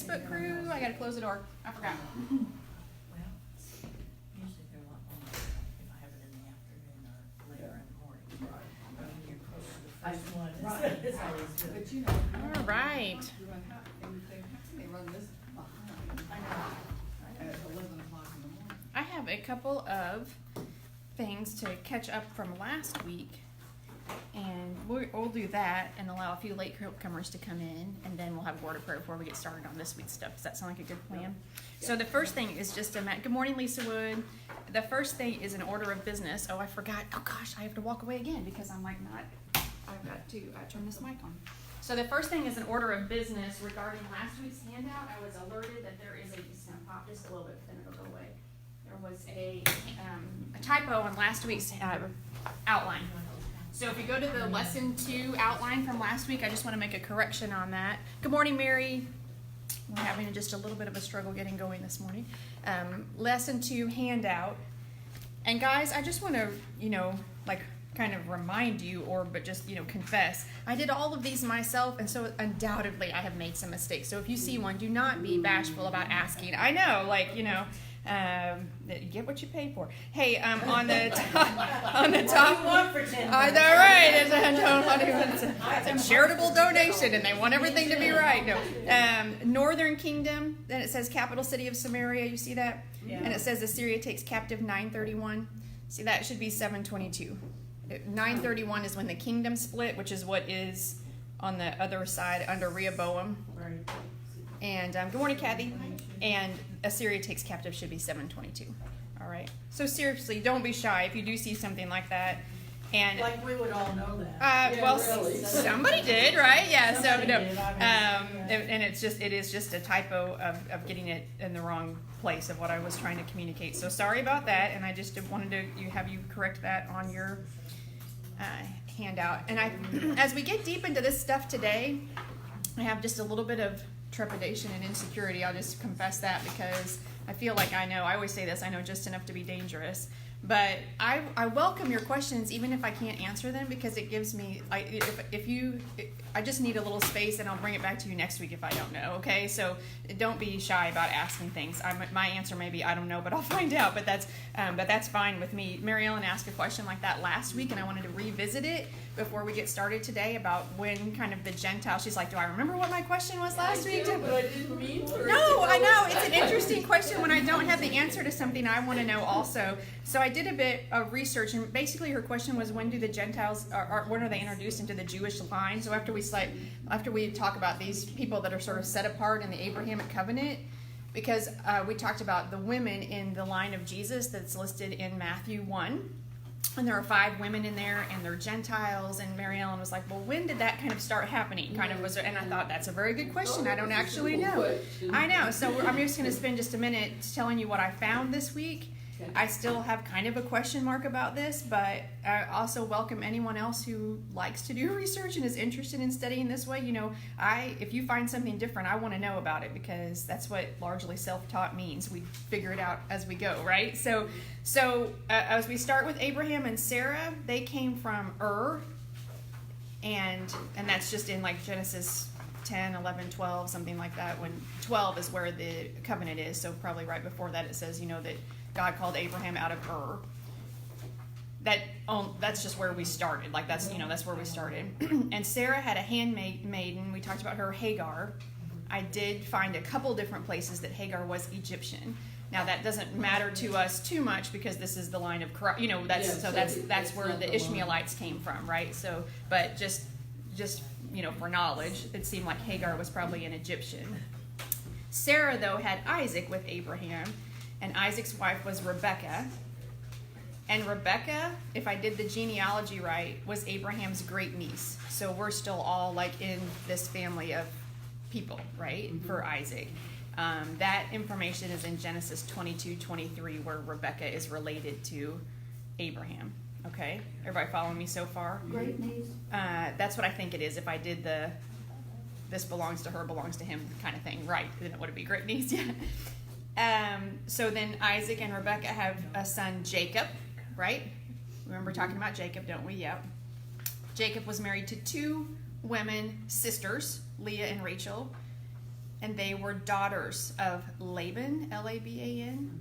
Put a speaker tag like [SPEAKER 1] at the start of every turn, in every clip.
[SPEAKER 1] Facebook crew. I gotta close the door. I forgot.
[SPEAKER 2] Well, usually they're a lot longer if I have it in the afternoon or later in the morning. But when you're close to the first one, it's always good.
[SPEAKER 3] But you know.
[SPEAKER 1] All right.
[SPEAKER 3] They run this behind.
[SPEAKER 2] I know.
[SPEAKER 3] At 11 o'clock in the morning.
[SPEAKER 1] I have a couple of things to catch up from last week, and we'll do that and allow a few latecomers to come in, and then we'll have a word of prayer before we get started on this week's stuff. Does that sound like a good plan? So the first thing is just good morning, Lisa Wood. The first thing is an order of business. Oh, I forgot. Oh gosh, I have to walk away again because I'm like I've got to turn this mic on. So the first thing is an order of business regarding last week's handout. I was alerted that there is just gonna pop just a little bit, but then it'll go away. There was a typo on last week's outline. So if you go to the lesson 2 outline from last week, I just want to make a correction on that. Good morning, Mary. We're having just a little bit of a struggle getting going this morning. Lesson 2 handout. And guys, I just want to, kind of remind you but just, confess. I did all of these myself, and so undoubtedly I have made some mistakes. So if you see one, do not be bashful about asking. I know, get what you pay for. Hey, on the top, I know, right? It's a charitable donation, and they want everything to be right. No, Northern Kingdom. Then it says capital city of Samaria. You see that?
[SPEAKER 2] Yeah.
[SPEAKER 1] And it says Assyria takes captive 931. See, that should be 722. 931 is when the kingdom split, which is what is on the other side under Rehoboam.
[SPEAKER 2] Right.
[SPEAKER 1] And good morning, Kathy. And Assyria takes captive should be 722. All right. So seriously, don't be shy if you do see something like that. And
[SPEAKER 2] like we would all know that.
[SPEAKER 3] Really.
[SPEAKER 1] Somebody did, right? Yeah.
[SPEAKER 2] Somebody
[SPEAKER 1] so no,
[SPEAKER 2] did,
[SPEAKER 1] and it is just a typo of getting it in the wrong place of what I was trying to communicate. So sorry about that, and I just wanted to have you correct that on your handout. And as we get deep into this stuff today, I have just a little bit of trepidation and insecurity. I'll just confess that because I feel like I always say this, I know just enough to be dangerous. But I welcome your questions even if I can't answer them, because it gives me, I just need a little space, and I'll bring it back to you next week if I don't know, okay? So don't be shy about asking things. My answer may be I don't know, but I'll find out. But that's fine with me. Mary Ellen asked a question like that last week, and I wanted to revisit it before we get started today about when kind of the Gentiles. She's like, do I remember what my question was last week?
[SPEAKER 3] But I didn't mean for
[SPEAKER 1] No, I know. It's an interesting question when I don't have the answer to something I want to know also. So I did a bit of research, and basically her question was, when do the Gentiles, when are they introduced into the Jewish line? So after we talk about these people that are sort of set apart in the Abrahamic covenant, because we talked about the women in the line of Jesus that's listed in Matthew 1. And there are 5 women in there, and they're Gentiles. And Mary Ellen was like, well, when did that kind of start happening? And I thought, that's a very good question. I don't actually know. I know. So I'm just going to spend just a minute telling you what I found this week. I still have kind of a question mark about this, but I also welcome anyone else who likes to do research and is interested in studying this way. If you find something different, I want to know about it, because that's what largely self-taught means. We figure it out as we go, right? So as we start with Abraham and Sarah, they came from Ur, and that's just in like Genesis 10, 11, 12, something like that. When 12 is where the covenant is, so probably right before that it says, that God called Abraham out of Ur. That's just where we started. Like that's where we started. And Sarah had a handmaiden. We talked about her, Hagar. I did find a couple different places that Hagar was Egyptian. Now that doesn't matter to us too much because this is the line of Christ. That's where the Ishmaelites came from, right? So, but just for knowledge, it seemed like Hagar was probably an Egyptian. Sarah though had Isaac with Abraham. And Isaac's wife was Rebekah. And Rebekah, if I did the genealogy right, was Abraham's great niece. So we're still all like in this family of people, right, for Isaac. That information is in Genesis 22-23, where Rebekah is related to Abraham. Okay? Everybody following me so far?
[SPEAKER 2] Great niece.
[SPEAKER 1] That's what I think it is. If I did the this belongs to her, belongs to him kind of thing, right, then it would be great niece, yeah. So then Isaac and Rebekah have a son, Jacob, right? Remember talking about Jacob, don't we? Yep. Jacob was married to 2 women, sisters, Leah and Rachel. and they were daughters of Laban, Laban,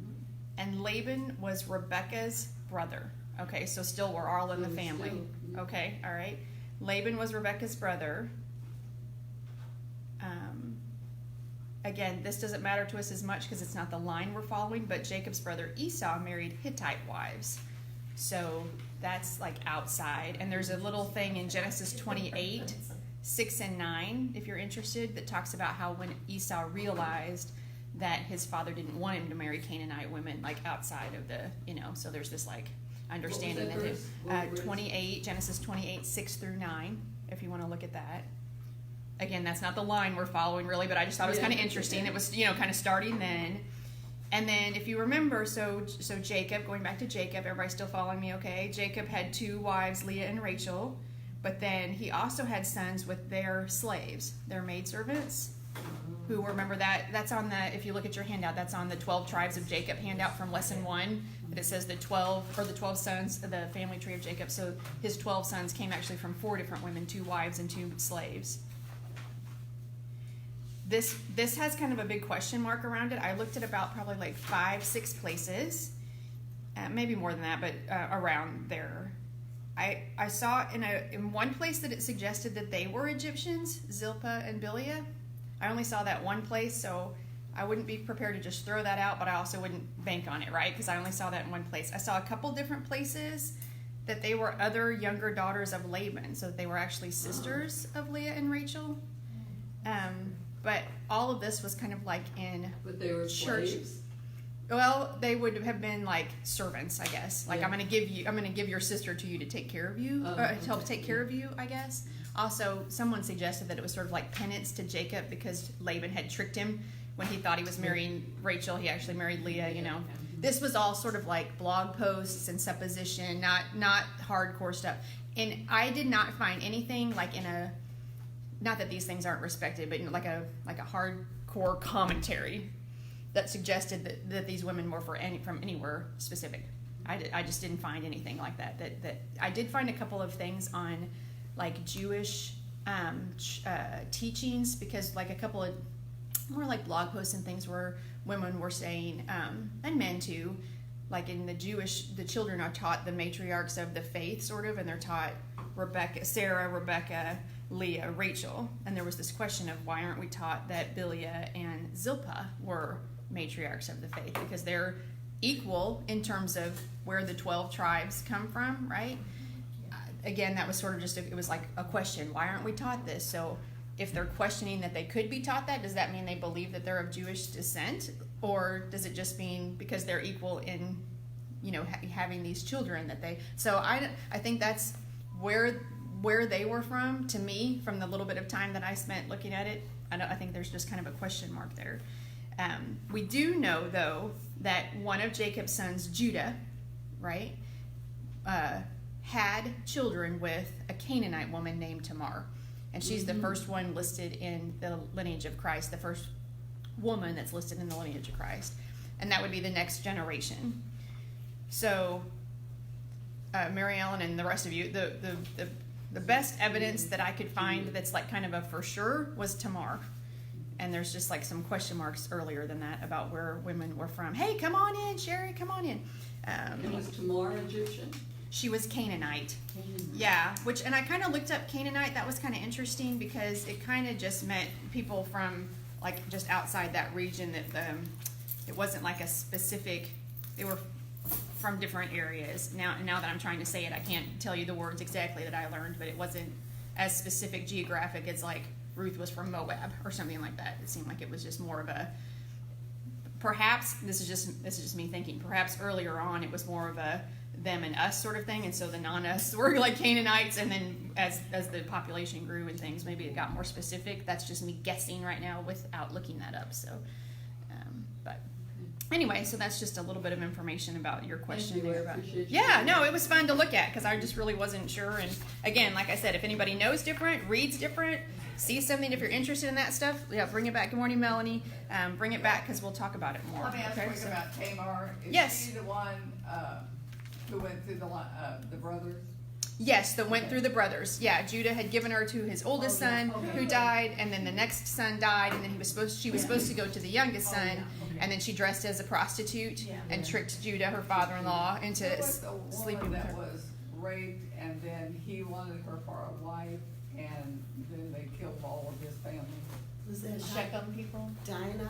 [SPEAKER 1] and Laban was Rebekah's brother. Okay, so still we're all in the family. Okay, all right. Laban was Rebekah's brother. Again, this doesn't matter to us as much because it's not the line we're following, but Jacob's brother Esau married Hittite wives. So that's like outside. And there's a little thing in Genesis 28, 6 and 9, if you're interested, that talks about how when Esau realized that his father didn't want him to marry Canaanite women, like outside of the, so there's this like understanding that 28, Genesis 28, 6 through 9, if you want to look at that. Again, that's not the line we're following really, but I just thought it was kind of interesting. It was, kind of starting then. And then if you remember, so Jacob, going back to Jacob, everybody still following me, okay? Jacob had 2 wives, Leah and Rachel, but then he also had sons with their slaves, their maidservants, who, remember that's on the, if you look at your handout, that's on the 12 tribes of Jacob handout from lesson 1, that it says the 12 sons, the family tree of Jacob. So his 12 sons came actually from 4 different women, 2 wives and 2 slaves. This has kind of a big question mark around it. I looked at about probably like 5-6 places, maybe more than that, but around there. I saw in one place that it suggested that they were Egyptians, Zilpah and Biliah. I only saw that one place, so I wouldn't be prepared to just throw that out, but I also wouldn't bank on it, right? Because I only saw that in one place. I saw a couple different places that they were other younger daughters of Laban, so that they were actually sisters of Leah and Rachel. But all of this was kind of like in
[SPEAKER 4] But they were
[SPEAKER 1] church.
[SPEAKER 4] slaves?
[SPEAKER 1] Well, they would have been like servants, I guess. Like, yeah. I'm going to give your sister to you to take care of you, to help take care of you, I guess. Also, someone suggested that it was sort of like penance to Jacob because Laban had tricked him when he thought he was marrying Rachel. He actually married Leah, This was all sort of like blog posts and supposition, not hardcore stuff. And I did not find anything like in a, not that these things aren't respected, but like a hardcore commentary that suggested that these women were from anywhere specific. I just didn't find anything like that. That I did find a couple of things on like Jewish teachings, because like a couple of more like blog posts and things where women were saying, and men too, like in the children are taught the matriarchs of the faith sort of, and they're taught Sarah, Rebecca, Leah, Rachel. And there was this question of why aren't we taught that Biliah and Zilpah were matriarchs of the faith, because they're equal in terms of where the 12 tribes come from, right? Again, that was sort of just it was like a question, why aren't we taught this? So if they're questioning that they could be taught that, does that mean they believe that they're of Jewish descent, or does it just mean because they're equal in having these children that they, so I think that's where they were from. To me, from the little bit of time that I spent looking at it, I think there's just kind of a question mark there. We do know, though, that one of Jacob's sons, Judah, right, had children with a Canaanite woman named Tamar. And she's the first one listed in the lineage of Christ, the first woman that's listed in the lineage of Christ. And that would be the next generation. So, Mary Ellen and the rest of you, the best evidence that I could find that's like kind of a for sure was Tamar. And there's just like some question marks earlier than that about where women were from. Hey, come on in, Sherry, come on in.
[SPEAKER 4] And was Tamar Egyptian?
[SPEAKER 1] She was Canaanite. Yeah, and I kind of looked up Canaanite. That was kind of interesting because it kind of just meant people from like just outside that region. That it wasn't like a specific. They were from different areas. Now that I'm trying to say it, I can't tell you the words exactly that I learned, but it wasn't as specific geographic as like Ruth was from Moab or something like that. It seemed like it was just more of a. Perhaps this is just me thinking. Perhaps earlier on it was more of a them and us sort of thing, and so the non-us were like Canaanites, and then as the population grew and things, maybe it got more specific. That's just me guessing right now without looking that up. So, but anyway, so that's just a little bit of information about your question there. About no, it was fun to look at because I just really wasn't sure. And again, like I said, if anybody knows different, reads different, sees something, if you're interested in that stuff, bring it back. Good morning, Melanie. Bring it back because we'll talk about it more.
[SPEAKER 3] Let me ask quick about Tamar. Is
[SPEAKER 1] yes.
[SPEAKER 3] she the one who went through the brothers?
[SPEAKER 1] Yes, that went through the brothers. Yeah, Judah had given her to his oldest
[SPEAKER 2] Oh, yeah.
[SPEAKER 1] son,
[SPEAKER 2] Okay.
[SPEAKER 1] who died, and then the next son died, and then she was supposed to go to the youngest
[SPEAKER 2] Oh,
[SPEAKER 1] son,
[SPEAKER 2] yeah. Okay.
[SPEAKER 1] and then she dressed as a prostitute
[SPEAKER 2] Yeah.
[SPEAKER 1] and tricked Judah, her father-in-law, into
[SPEAKER 3] Who was the
[SPEAKER 1] sleeping
[SPEAKER 3] woman
[SPEAKER 1] with
[SPEAKER 3] that
[SPEAKER 1] her.
[SPEAKER 3] was raped and then he wanted her for a wife and then they killed all of his family?
[SPEAKER 4] Was that
[SPEAKER 1] Shechem people
[SPEAKER 4] Dinah?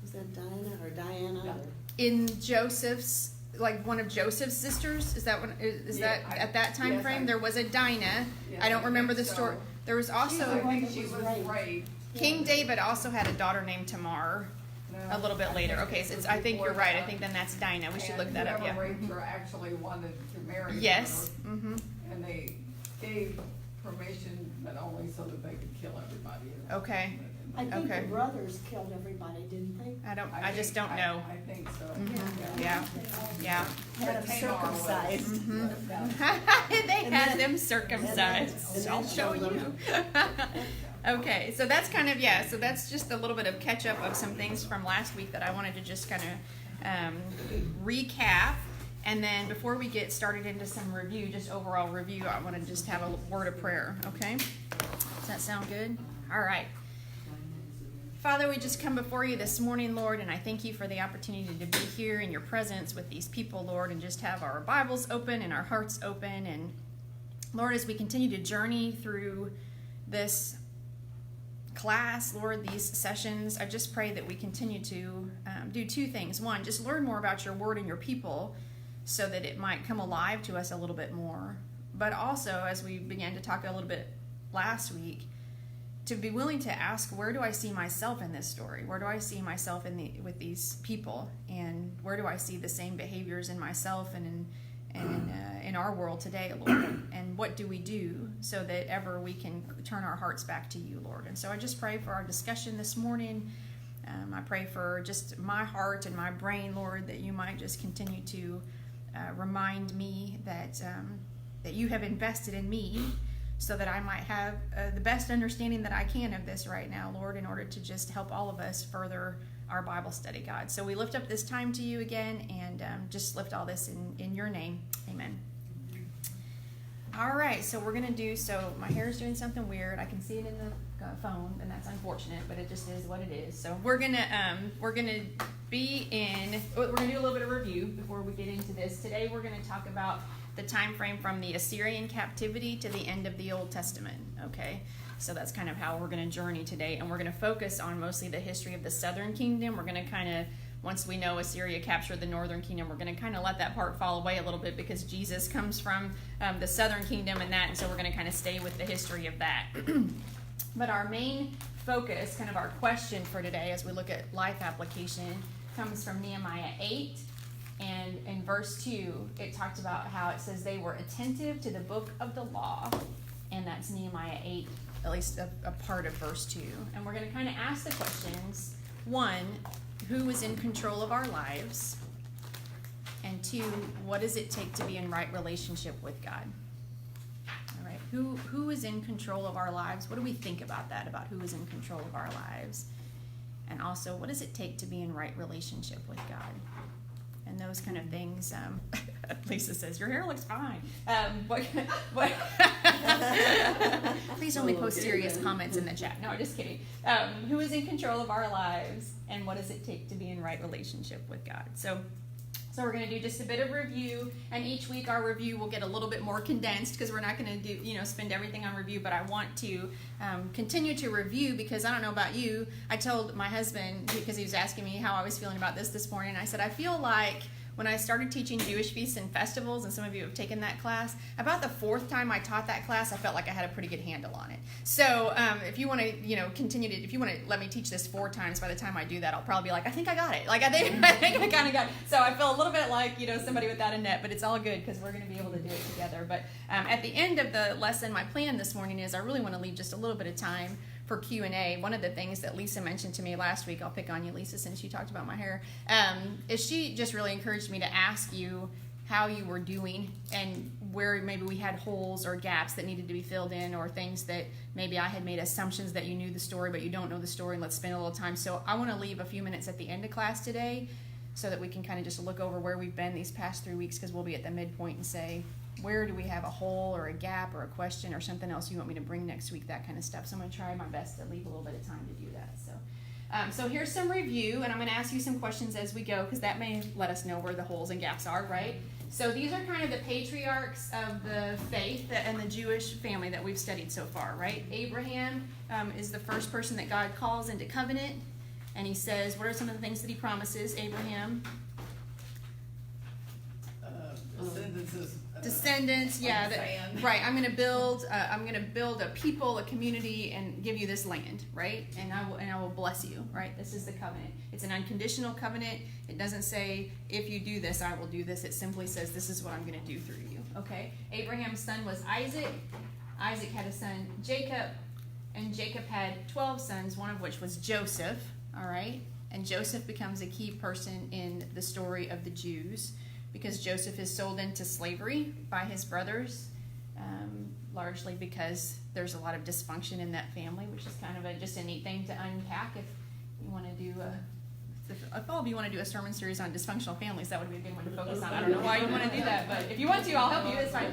[SPEAKER 4] Was that Dinah or Diana?
[SPEAKER 3] Yeah.
[SPEAKER 4] Or-
[SPEAKER 1] in Joseph's, like one of Joseph's sisters. Is that one? Is
[SPEAKER 3] Yeah,
[SPEAKER 1] that at that time
[SPEAKER 3] yes,
[SPEAKER 1] frame? There was a Dinah.
[SPEAKER 3] Yes,
[SPEAKER 1] I don't
[SPEAKER 3] I
[SPEAKER 1] remember
[SPEAKER 3] think
[SPEAKER 1] the story.
[SPEAKER 3] so.
[SPEAKER 1] There was
[SPEAKER 3] I
[SPEAKER 1] also
[SPEAKER 3] think she
[SPEAKER 4] was
[SPEAKER 3] was
[SPEAKER 4] raped.
[SPEAKER 3] raped.
[SPEAKER 1] King David also had a daughter named Tamar.
[SPEAKER 3] No,
[SPEAKER 1] A little bit
[SPEAKER 3] I
[SPEAKER 1] later.
[SPEAKER 3] think
[SPEAKER 1] Okay,
[SPEAKER 3] it
[SPEAKER 1] so
[SPEAKER 3] was
[SPEAKER 1] I think you're
[SPEAKER 3] before
[SPEAKER 1] right. I
[SPEAKER 3] that.
[SPEAKER 1] think then that's Dinah. We should
[SPEAKER 3] And
[SPEAKER 1] look that up.
[SPEAKER 3] whoever
[SPEAKER 1] Yeah.
[SPEAKER 3] raped her actually wanted to marry
[SPEAKER 1] Yes.
[SPEAKER 3] her.
[SPEAKER 1] Mm-hmm.
[SPEAKER 3] And they gave permission, but only so that they could kill everybody.
[SPEAKER 1] Okay.
[SPEAKER 5] I think
[SPEAKER 1] Okay.
[SPEAKER 5] the brothers killed everybody, didn't they?
[SPEAKER 1] I just don't know.
[SPEAKER 3] I think so.
[SPEAKER 1] Mhm. Yeah. Yeah.
[SPEAKER 5] Had them
[SPEAKER 3] But Tamar was-
[SPEAKER 5] circumcised.
[SPEAKER 1] Mm-hmm. They
[SPEAKER 5] And
[SPEAKER 1] had
[SPEAKER 5] then-
[SPEAKER 1] them circumcised.
[SPEAKER 5] and then
[SPEAKER 1] I'll show
[SPEAKER 5] killed
[SPEAKER 1] you. Okay, so that's kind of, so that's just a little bit of catch up of some things from last week that I wanted to just kind of recap. And then before we get started into some review, just overall review, I want to just have a word of prayer, okay? Does that sound good? All right. Father, we just come before you this morning, Lord, and I thank you for the opportunity to be here in your presence with these people, Lord, and just have our Bibles open and our hearts open. And Lord, as we continue to journey through this class, Lord, these sessions, I just pray that we continue to do two things. One, just learn more about your word and your people so that it might come alive to us a little bit more. But also, as we began to talk a little bit last week, to be willing to ask, where do I see myself in this story? Where do I see myself with these people? And where do I see the same behaviors in myself and in our world today, Lord? And what do we do so that ever we can turn our hearts back to you, Lord? And so I just pray for our discussion this morning. I pray for just my heart and my brain, Lord, that you might just continue to remind me that you have invested in me, so that I might have the best understanding that I can of this right now, Lord, in order to just help all of us further our Bible study, God. So we lift up this time to you again, and just lift all this in your name. Amen. All right, so we're going to do, my hair is doing something weird. I can see it in the phone, and that's unfortunate, but it just is what it is. So we're going to be in, we're going to do a little bit of review before we get into this. Today we're going to talk about the time frame from the Assyrian captivity to the end of the Old Testament, okay? So that's kind of how we're going to journey today, and we're going to focus on mostly the history of the southern kingdom. We're going to kind of, once we know Assyria captured the northern kingdom, we're going to kind of let that part fall away a little bit because Jesus comes from the southern kingdom and so we're going to kind of stay with the history of that. But our main focus, kind of our question for today as we look at life application, comes from Nehemiah 8. And in verse 2, it talked about how it says they were attentive to the book of the law. And that's Nehemiah 8, at least a part of verse 2. And we're going to kind of ask the questions. 1, who is in control of our lives? And 2, what does it take to be in right relationship with God? All right, who is in control of our lives? What do we think about that, about who is in control of our lives? And also, what does it take to be in right relationship with God? And those kind of things. Lisa says, your hair looks fine. Please only post serious comments in the chat. No, just kidding. Who is in control of our lives, and what does it take to be in right relationship with God? So we're going to do just a bit of review, and each week our review will get a little bit more condensed because we're not going to do, spend everything on review, but I want to continue to review because I don't know about you. I told my husband, because he was asking me how I was feeling about this morning, I said, I feel like when I started teaching Jewish feasts and festivals, and some of you have taken that class, about the 4th time I taught that class, I felt like I had a pretty good handle on it. So if you want to, if you want to let me teach this 4 times, by the time I do that, I'll probably be like, I think I got it. Like I think I kind of got it. So I feel a little bit like somebody without a net, but it's all good because we're going to be able to do it together. But at the end of the lesson, my plan this morning is I really want to leave just a little bit of time for Q&A. One of the things that Lisa mentioned to me last week, I'll pick on you, Lisa, since you talked about my hair, is she just really encouraged me to ask you how you were doing and where maybe we had holes or gaps that needed to be filled in, or things that maybe I had made assumptions that you knew the story but you don't know the story, and let's spend a little time. So I want to leave a few minutes at the end of class today so that we can kind of just look over where we've been these past 3 weeks, because we'll be at the midpoint and say, where do we have a hole or a gap or a question or something else you want me to bring next week, that kind of stuff. So I'm going to try my best to leave a little bit of time to do that. So here's some review, and I'm going to ask you some questions as we go, because that may let us know where the holes and gaps are, right? So these are kind of the patriarchs of the faith and the Jewish family that we've studied so far, right? Abraham is the first person that God calls into covenant, and he says, what are some of the things that he promises Abraham? Descendants, yeah, right. I'm going to build a people, a community, and give you this land, right? And I will bless you, right? This is the covenant. It's an unconditional covenant. It doesn't say if you do this, I will do this. It simply says this is what I'm going to do through you. Okay. Abraham's son was Isaac. Isaac had a son Jacob, and Jacob had 12 sons, one of which was Joseph. All right, and Joseph becomes a key person in the story of the Jews, because Joseph is sold into slavery by his brothers, largely because there's a lot of dysfunction in that family, which is kind of just a neat thing to unpack. If you want to do if all of you want to do a sermon series on dysfunctional families, that would be a good one to focus on. I don't know why you want to do that, but if you want to, I'll help you. It's fine.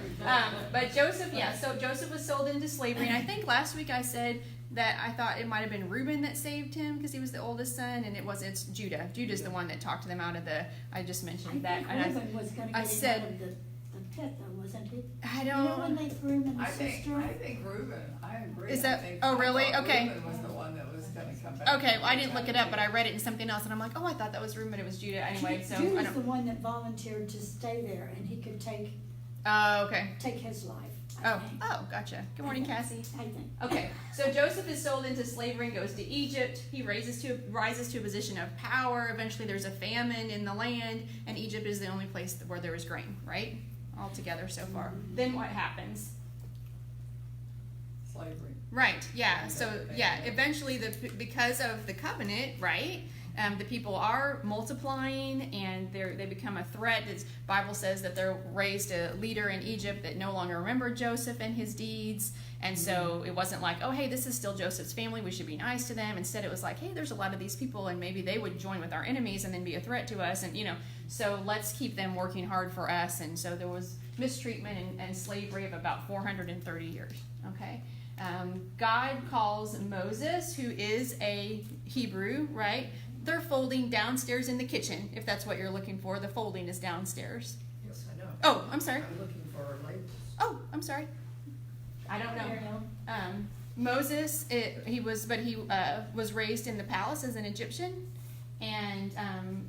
[SPEAKER 1] But Joseph, yeah, so Joseph was sold into slavery, and I think last week I said that I thought it might have been Reuben that saved him because he was the oldest son, and it's Judah. Judah's the one that talked them out of I just mentioned that.
[SPEAKER 5] I think Reuben was going to get him out of the pit, though, wasn't he?
[SPEAKER 1] I
[SPEAKER 5] You know when they threw him in the
[SPEAKER 3] I think
[SPEAKER 5] cistern?
[SPEAKER 3] Reuben, I agree.
[SPEAKER 1] Is that-
[SPEAKER 3] I think,
[SPEAKER 1] oh, really?
[SPEAKER 3] I thought
[SPEAKER 1] Okay.
[SPEAKER 3] Reuben was the one that was going to come back.
[SPEAKER 1] Okay, well, I didn't look it up, but I read it in something else, and I'm like, oh, I thought that was Reuben, but it was Judah anyway. So I
[SPEAKER 5] Judah's
[SPEAKER 1] don't.
[SPEAKER 5] the one that volunteered to stay there, and he could take
[SPEAKER 1] Okay.
[SPEAKER 5] his life. I think.
[SPEAKER 1] Oh, gotcha. Good morning, Cassie.
[SPEAKER 5] I think.
[SPEAKER 1] Okay, so Joseph is sold into slavery and goes to Egypt. He rises to a position of power. Eventually, there's a famine in the land, and Egypt is the only place where there is grain, right? All together so far. Then what happens?
[SPEAKER 3] Slavery.
[SPEAKER 1] Right. Yeah. So yeah, eventually, because of the covenant, right? The people are multiplying, and they become a threat. The Bible says that there raised a leader in Egypt that no longer remembered Joseph and his deeds, and so it wasn't like, oh, hey, this is still Joseph's family, we should be nice to them. Instead, it was like, hey, there's a lot of these people, and maybe they would join with our enemies and then be a threat to us, and so let's keep them working hard for us. And so there was mistreatment and slavery of about 430 years. Okay. God calls Moses, who is a Hebrew, right? They're folding downstairs in the kitchen, if that's what you're looking for. The folding is downstairs.
[SPEAKER 6] Yes, I know.
[SPEAKER 1] Oh, I'm sorry.
[SPEAKER 6] I'm looking for labels.
[SPEAKER 1] Oh, I'm sorry. I don't know. Moses, he was raised in the palace as an Egyptian, and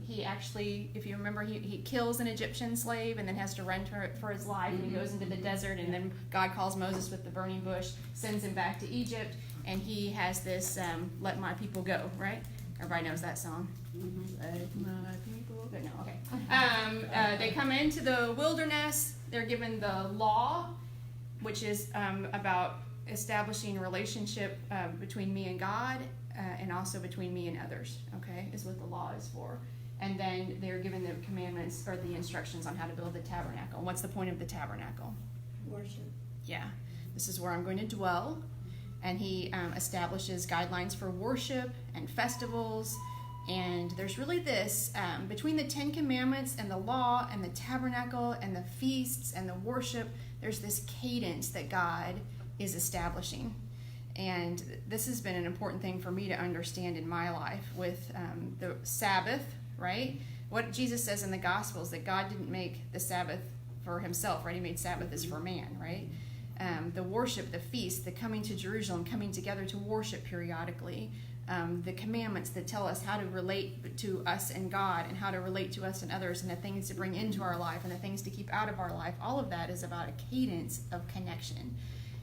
[SPEAKER 1] he actually, if you remember, he kills an Egyptian slave and then has to run for his life, and he goes into the desert, and then God calls Moses with the burning bush, sends him back to Egypt, and he has this "Let my people go," right? Everybody knows that song. Let my people go. No, okay. They come into the wilderness. They're given the law, which is about establishing a relationship between me and God, and also between me and others. Okay, is what the law is for. And then they're given the commandments or the instructions on how to build the tabernacle. And what's the point of the tabernacle?
[SPEAKER 5] Worship.
[SPEAKER 1] Yeah, this is where I'm going to dwell. And he establishes guidelines for worship and festivals. And there's really this, between the 10 Commandments and the law and the tabernacle and the feasts and the worship, there's this cadence that God is establishing. And this has been an important thing for me to understand in my life with the Sabbath, right? What Jesus says in the Gospels, that God didn't make the Sabbath for himself, right? He made Sabbath as for man, right? The worship, the feast, the coming to Jerusalem, coming together to worship periodically, the commandments that tell us how to relate to us and God, and how to relate to us and others, and the things to bring into our life and the things to keep out of our life. All of that is about a cadence of connection.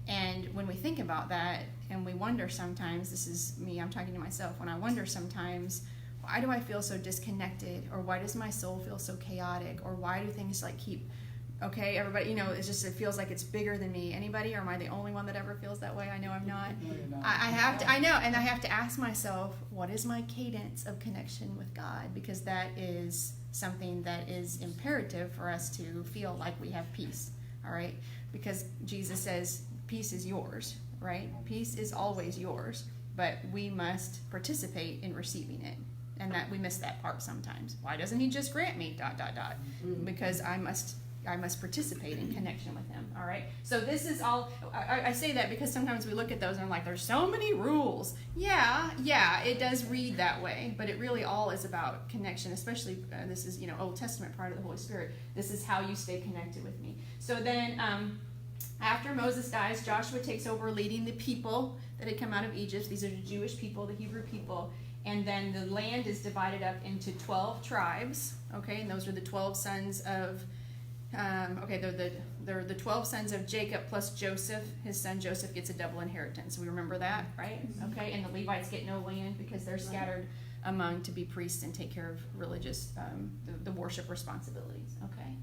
[SPEAKER 1] And when we think about that, and we wonder sometimes, this is me, I'm talking to myself, when I wonder sometimes, why do I feel so disconnected? Or why does my soul feel so chaotic? Or why do things keep... Okay, everybody, it feels like it's bigger than me. Anybody, or am I the only one that ever feels that way? I know I'm not.
[SPEAKER 3] No, you're not.
[SPEAKER 1] I have to ask myself, what is my cadence of connection with God? Because that is something that is imperative for us to feel like we have peace, all right? Because Jesus says, peace is yours, right? Peace is always yours, but we must participate in receiving it. And that we miss that part sometimes. Why doesn't he just grant me ... Because I must I must participate in connection with him. All right. So this is all. I say that because sometimes we look at those and I'm like, there's so many rules. Yeah, it does read that way, but it really all is about connection. Especially this is Old Testament part of the Holy Spirit. This is how you stay connected with me. So then after Moses dies, Joshua takes over leading the people that had come out of Egypt. These are the Jewish people, the Hebrew people. And then the land is divided up into 12 tribes. Okay, and those are the 12 sons of. They're the 12 sons of Jacob plus Joseph. His son Joseph gets a double inheritance. We remember that, right? Okay, and the Levites get no land because they're scattered among to be priests and take care of religious, the worship responsibilities. Okay.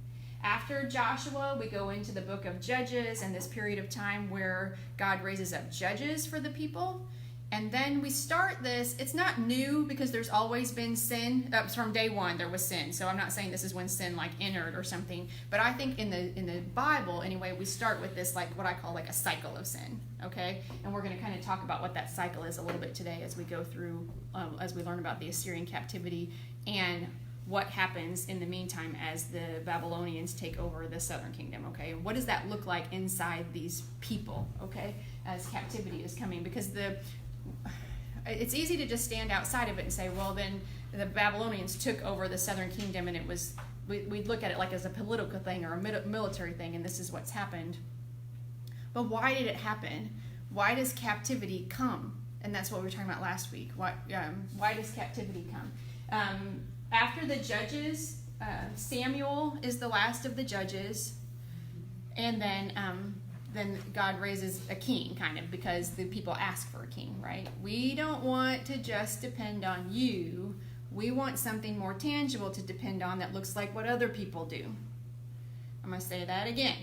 [SPEAKER 1] After Joshua, we go into the book of Judges and this period of time where God raises up judges for the people. And then we start this. It's not new because there's always been sin. From day one there was sin. So I'm not saying this is when sin entered or something. But I think in the Bible anyway, we start with this what I call a cycle of sin. Okay, and we're going to kind of talk about what that cycle is a little bit today as we go through, as we learn about the Assyrian captivity and what happens in the meantime as the Babylonians take over the southern kingdom. Okay, and what does that look like inside these people? Okay, as captivity is coming, because it's easy to just stand outside of it and say, well, then the Babylonians took over the southern kingdom, and we'd look at it as a political thing or a military thing, and this is what's happened. But why did it happen? Why does captivity come? And that's what we were talking about last week. Why does captivity come? After the judges, Samuel is the last of the judges, and then God raises a king, kind of, because the people ask for a king, right? We don't want to just depend on you. We want something more tangible to depend on that looks like what other people do. I'm going to say that again.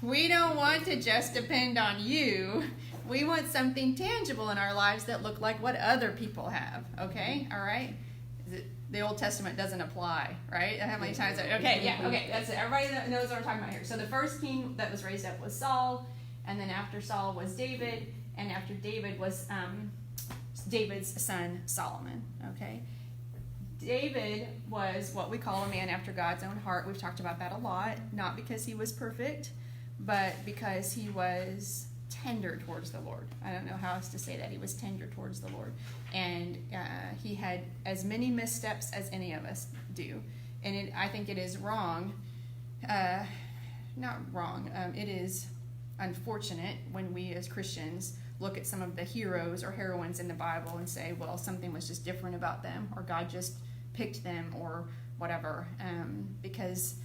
[SPEAKER 1] We don't want to just depend on you. We want something tangible in our lives that look like what other people have, okay? All right? The Old Testament doesn't apply, right? How many times? Okay, that's it. Everybody knows what I'm talking about here. So the first king that was raised up was Saul, and then after Saul was David, and after David was David's son Solomon, okay? David was what we call a man after God's own heart. We've talked about that a lot, not because he was perfect, but because he was tender towards the Lord. I don't know how else to say that. He was tender towards the Lord. And he had as many missteps as any of us do. And I think it is wrong, not wrong, it is unfortunate when we as Christians look at some of the heroes or heroines in the Bible and say, well, something was just different about them, or God just picked them, or whatever, because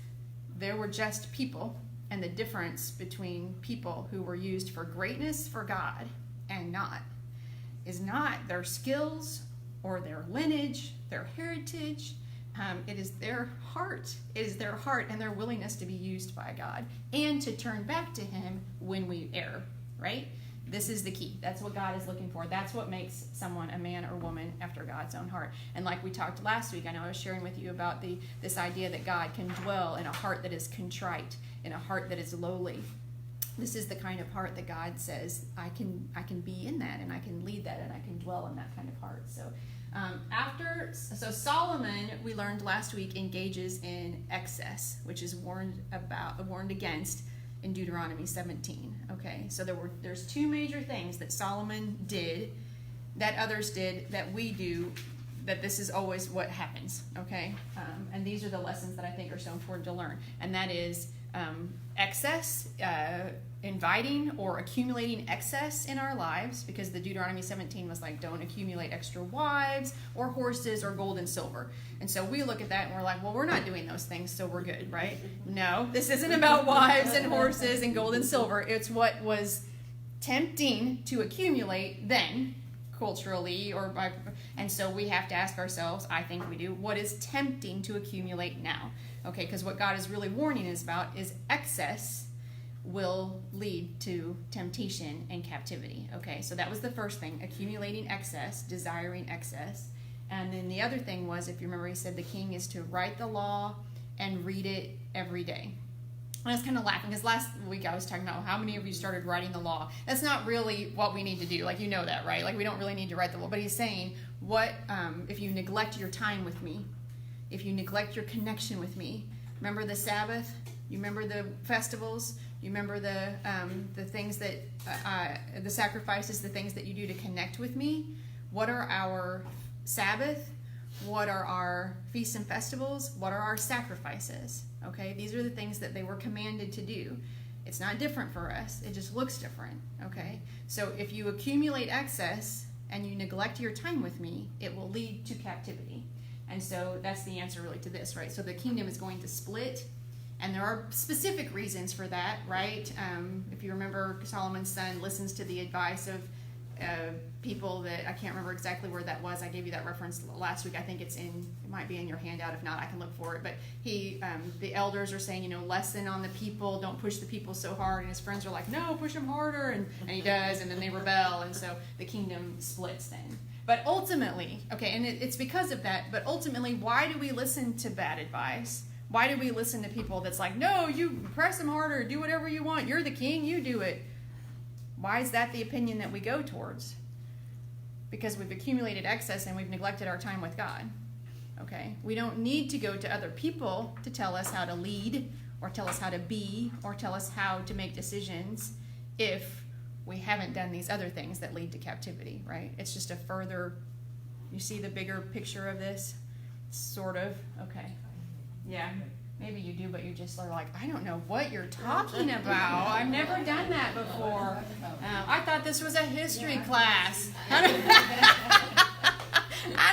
[SPEAKER 1] there were just people. And the difference between people who were used for greatness for God and not is not their skills or their lineage, their heritage. It is their heart. It is their heart and their willingness to be used by God and to turn back to Him when we err, right? This is the key. That's what God is looking for. That's what makes someone a man or woman after God's own heart. And like we talked last week, I know I was sharing with you about this idea that God can dwell in a heart that is contrite, in a heart that is lowly. This is the kind of heart that God says, I can be in that, and I can lead that, and I can dwell in that kind of heart. So Solomon, we learned last week, engages in excess, which is warned against in Deuteronomy 17. Okay, so there's two major things that Solomon did, that others did, that we do, that this is always what happens. Okay, and these are the lessons that I think are so important to learn, and that is excess, inviting or accumulating excess in our lives, because the Deuteronomy 17 was like, don't accumulate extra wives or horses or gold and silver. And so we look at that and we're like, well, we're not doing those things, so we're good, right? No, this isn't about wives and horses and gold and silver. It's what was tempting to accumulate then, culturally, and so we have to ask ourselves, I think we do, what is tempting to accumulate now? Okay, because what God is really warning us about is excess will lead to temptation and captivity. Okay, so that was the first thing, accumulating excess, desiring excess. And then the other thing was, if you remember, he said the king is to write the law and read it every day. I was kind of laughing because last week I was talking about how many of you started writing the law. That's not really what we need to do. Like, you know that, right? Like, we don't really need to write the law. But he's saying, if you neglect your time with me, if you neglect your connection with me, remember the Sabbath? You remember the festivals? You remember the things that, the sacrifices, the things that you do to connect with me? What are our Sabbath? What are our feasts and festivals? What are our sacrifices? Okay, these are the things that they were commanded to do. It's not different for us. It just looks different. Okay, so if you accumulate excess and you neglect your time with me, it will lead to captivity. And so that's the answer really to this, right? So the kingdom is going to split, and there are specific reasons for that, right? If you remember, Solomon's son listens to the advice of people that, I can't remember exactly where that was. I gave you that reference last week. I think it might be in your handout. If not, I can look for it. But the elders are saying, lessen on the people, don't push the people so hard. And his friends are like, no, push them harder. And he does, and then they rebel. And so the kingdom splits then. But ultimately, okay, and it's because of that, but ultimately, why do we listen to bad advice? Why do we listen to people that's like, no, you press them harder, do whatever you want, you're the king, you do it? Why is that the opinion that we go towards? Because we've accumulated excess and we've neglected our time with God. Okay? We don't need to go to other people to tell us how to lead or tell us how to be or tell us how to make decisions if we haven't done these other things that lead to captivity, right? It's just a further, you see the bigger picture of this? Sort of. Okay. Yeah. Maybe you do, but you just are like, I don't know what you're talking about. I've never done that before. I thought this was a history class. I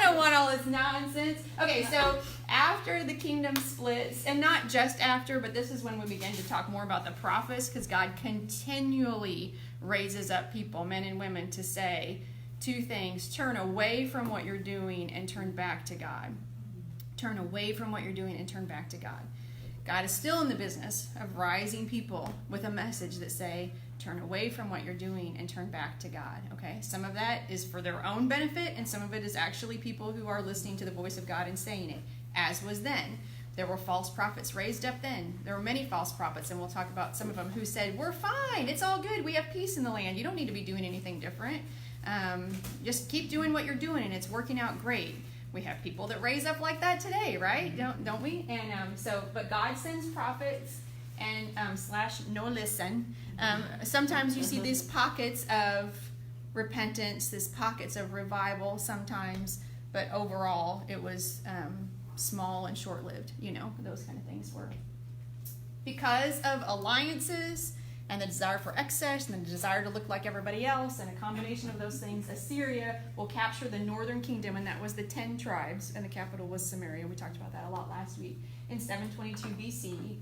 [SPEAKER 1] don't want all this nonsense. Okay, so after the kingdom splits, and not just after, but this is when we begin to talk more about the prophets, because God continually raises up people, men and women, to say two things: turn away from what you're doing and turn back to God. Turn away from what you're doing and turn back to God. God is still in the business of rising people with a message that say, turn away from what you're doing and turn back to God. Okay? Some of that is for their own benefit, and some of it is actually people who are listening to the voice of God and saying it, as was then. There were false prophets raised up then. There were many false prophets, and we'll talk about some of them who said, we're fine, it's all good, we have peace in the land, you don't need to be doing anything different. Just keep doing what you're doing, and it's working out great. We have people that raise up like that today, right? Don't we? And but God sends prophets and / no listen. Sometimes you see these pockets of repentance, these pockets of revival sometimes, but overall it was small and short-lived. Those kind of things were because of alliances and the desire for excess and the desire to look like everybody else, and a combination of those things. Assyria will capture the northern kingdom, and that was the 10 tribes, and the capital was Samaria. We talked about that a lot last week, in 722 BC.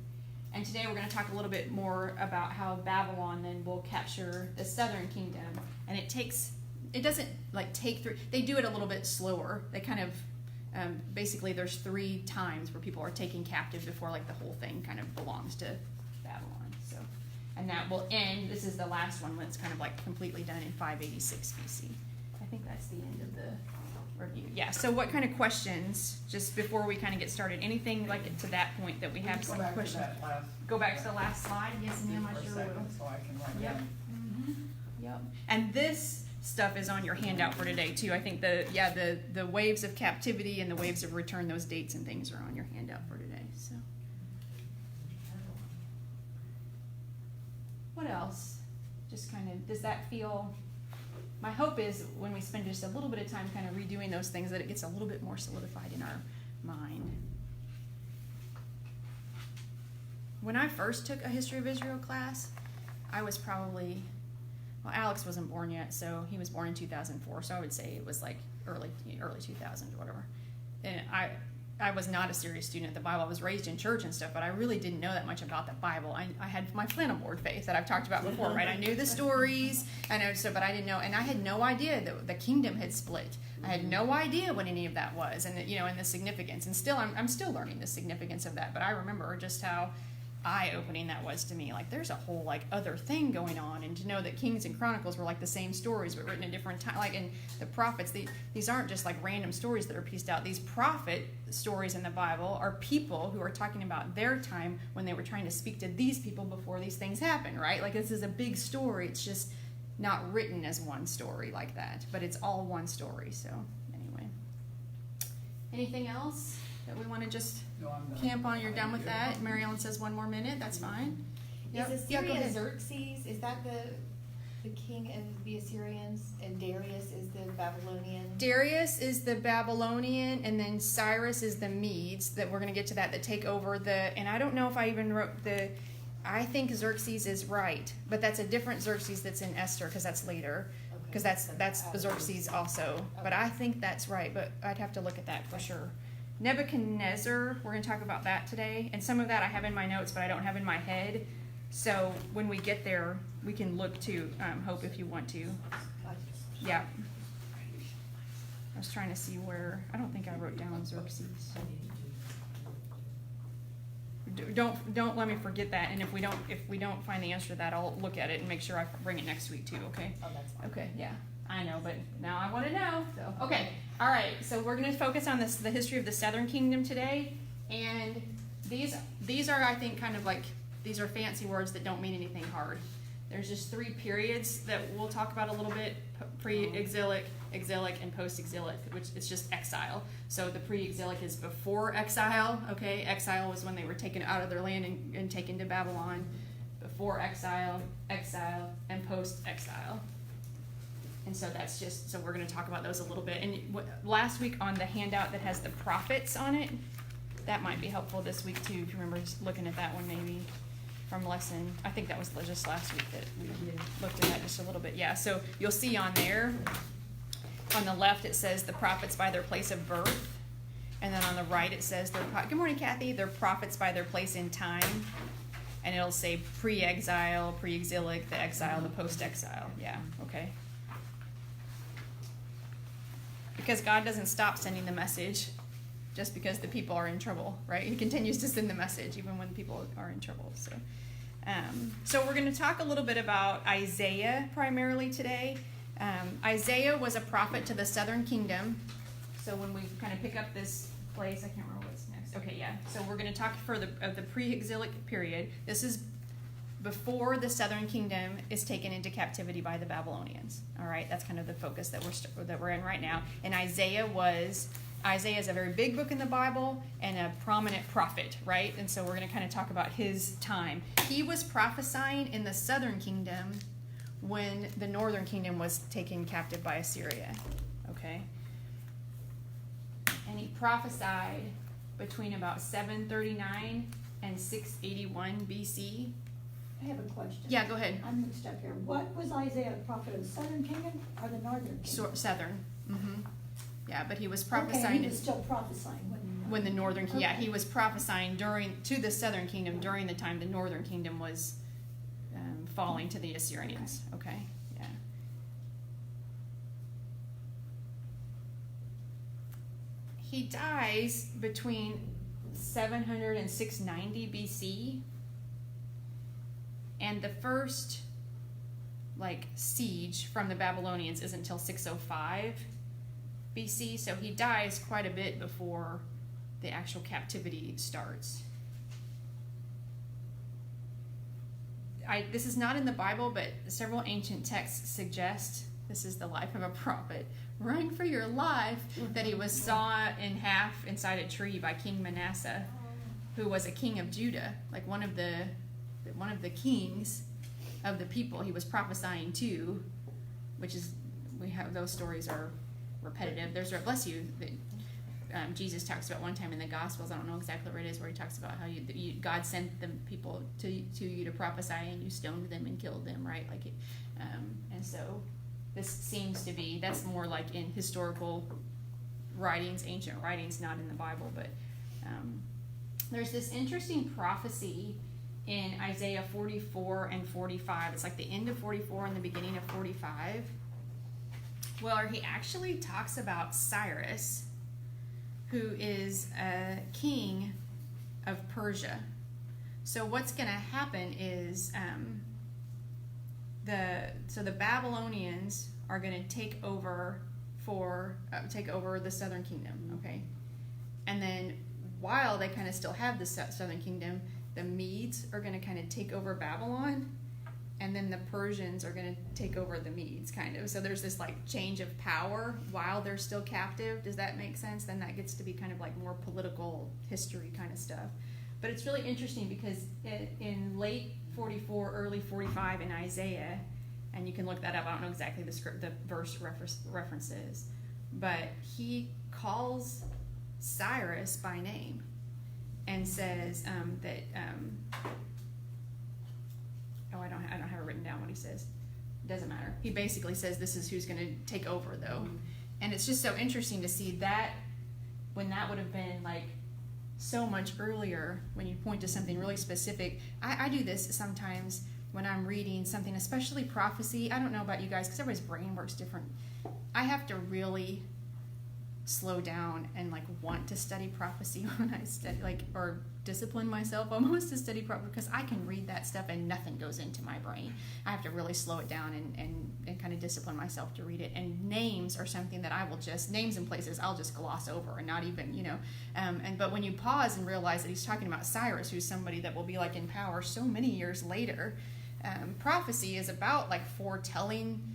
[SPEAKER 1] And today we're going to talk a little bit more about how Babylon then will capture the southern kingdom. And it doesn't take through, they do it a little bit slower. They kind of, basically there's 3 times where people are taken captive before the whole thing kind of belongs to Babylon. So. And that will end, this is the last one when it's kind of completely done in 586 BC. I think that's the end of the review. Yeah, so what kind of questions, just before we kind of get started, anything to that point that we have some questions? Go back to the last slide. Yes, ma'am, I sure will.
[SPEAKER 3] So I can write
[SPEAKER 1] Yep.
[SPEAKER 3] down.
[SPEAKER 1] Yep. And this stuff is on your handout for today too. I think the waves of captivity and the waves of return, those dates and things are on your handout for today. So. What else? Just kind of, does that feel, my hope is when we spend just a little bit of time kind of redoing those things that it gets a little bit more solidified in our mind. When I first took a History of Israel class, I was probably, Alex wasn't born yet, so he was born in 2004, so I would say it was early 2000s or whatever. And I was not a serious student of the Bible. I was raised in church and stuff, but I really didn't know that much about the Bible. I had my flannel board faith that I've talked about before, right? I knew the stories, but I didn't know, and I had no idea that the kingdom had split. I had no idea what any of that was, and and the significance. And still, I'm still learning the significance of that. But I remember just how eye-opening that was to me. There's a whole other thing going on, and to know that Kings and Chronicles were the same stories but written in different time. And the prophets, these aren't just random stories that are pieced out. These prophet stories in the Bible are people who are talking about their time when they were trying to speak to these people before these things happened, right? This is a big story. It's just not written as one story like that, but it's all one story. So anyway, anything else? that we want to just
[SPEAKER 3] No, I'm done.
[SPEAKER 1] camp on? You're done with that? Mary Ellen says one more minute. That's fine. Yep.
[SPEAKER 6] Is
[SPEAKER 1] Yeah, go
[SPEAKER 6] Assyria
[SPEAKER 1] ahead.
[SPEAKER 6] Xerxes? Is that the king of the Assyrians, and Darius is the Babylonian?
[SPEAKER 1] Darius is the Babylonian, and then Cyrus is the Medes. That we're going to get to that take over the. And I don't know if I even wrote the. I think Xerxes is right, but that's a different Xerxes that's in Esther because that's later. Because that's Xerxes also, but I think that's right. But I'd have to look at that for sure. Nebuchadnezzar, we're going to talk about that today, and some of that I have in my notes, but I don't have in my head. So when we get there, we can look to Hope if you want to. Yeah. I was trying to see where. I don't think I wrote down Xerxes. Don't let me forget that. And if we don't find the answer to that, I'll look at it and make sure I bring it next week too. Okay.
[SPEAKER 6] Oh, that's fine.
[SPEAKER 1] Okay. Yeah. I know, but now I want to know. So okay. All right. So we're going to focus on the history of the Southern Kingdom today, and these are, I think, kind of like, these are fancy words that don't mean anything hard. There's just 3 periods that we'll talk about a little bit: pre-exilic, exilic, and post-exilic, which is just exile. So the pre-exilic is before exile. Okay, exile was when they were taken out of their land and taken to Babylon. Before exile, exile, and post-exile. And so that's just, so we're going to talk about those a little bit. And last week on the handout that has the prophets on it, that might be helpful this week too, if you remember just looking at that one maybe from lesson. I think that was just last week that we looked at that just a little bit. Yeah, so you'll see on there, on the left it says the prophets by their place of birth. And then on the right it says, good morning Kathy, they're prophets by their place in time. And it'll say pre-exile, pre-exilic, the exile, the post-exile. Yeah, okay. Because God doesn't stop sending the message just because the people are in trouble, right? He continues to send the message even when people are in trouble. So we're going to talk a little bit about Isaiah primarily today. Isaiah was a prophet to the southern kingdom. So when we kind of pick up this place, I can't remember what's next. Okay, yeah. So we're going to talk of the pre-exilic period. This is before the southern kingdom is taken into captivity by the Babylonians. All right, that's kind of the focus that we're in right now. And Isaiah is a very big book in the Bible and a prominent prophet, right? And so we're going to kind of talk about his time. He was prophesying in the southern kingdom when the northern kingdom was taken captive by Assyria. Okay, and he prophesied between about 739 and 681 BC.
[SPEAKER 5] I have a question.
[SPEAKER 1] Yeah, go ahead.
[SPEAKER 5] I'm mixed up here. What was Isaiah a prophet of the southern kingdom or the northern kingdom?
[SPEAKER 1] Southern. Mm-hmm. Yeah, but he was
[SPEAKER 5] Okay,
[SPEAKER 1] prophesying
[SPEAKER 5] he was still prophesying
[SPEAKER 1] when the northern kingdom.
[SPEAKER 5] Okay.
[SPEAKER 1] Yeah, he was prophesying to the southern kingdom during the time the northern kingdom was falling to the Assyrians. Okay, yeah. He dies between 700 and 690 BC. And the first siege from the Babylonians isn't until 605 BC, so he dies quite a bit before the actual captivity starts. This is not in the Bible, but several ancient texts suggest this is the life of a prophet. Run for your life, that he was sawn in half inside a tree by King Manasseh, who was a king of Judah, like one of the kings of the people he was prophesying to, which is, we have, those stories are repetitive. There's, bless you, Jesus talks about one time in the Gospels, I don't know exactly where it is, where he talks about how God sent the people to you to prophesy, and you stoned them and killed them, right? And so this seems to be, that's more like in historical writings, ancient writings, not in the Bible, but there's this interesting prophecy in Isaiah 44 and 45. It's like the end of 44 and the beginning of 45. Well, he actually talks about Cyrus, who is a king of Persia. So what's going to happen is the Babylonians are going to take over the southern kingdom, okay? And then while they kind of still have the southern kingdom, the Medes are going to kind of take over Babylon, and then the Persians are going to take over the Medes, kind of. So there's this like change of power while they're still captive. Does that make sense? Then that gets to be kind of like more political history kind of stuff. But it's really interesting because in late 44, early 45 in Isaiah, and you can look that up. I don't know exactly the verse references, but he calls Cyrus by name and says that. I don't have it written down what he says. It doesn't matter. He basically says this is who's going to take over, though, and it's just so interesting to see that when that would have been like so much earlier. When you point to something really specific, I do this sometimes when I'm reading something, especially prophecy. I don't know about you guys because everybody's brain works different. I have to really slow down and like want to study prophecy when I study, like, or discipline myself almost to study prophecy, because I can read that stuff and nothing goes into my brain. I have to really slow it down and kind of discipline myself to read it. And names are something that I will just, names and places I'll just gloss over and not even, but when you pause and realize that he's talking about Cyrus, who's somebody that will be like in power so many years later, prophecy is about like foretelling.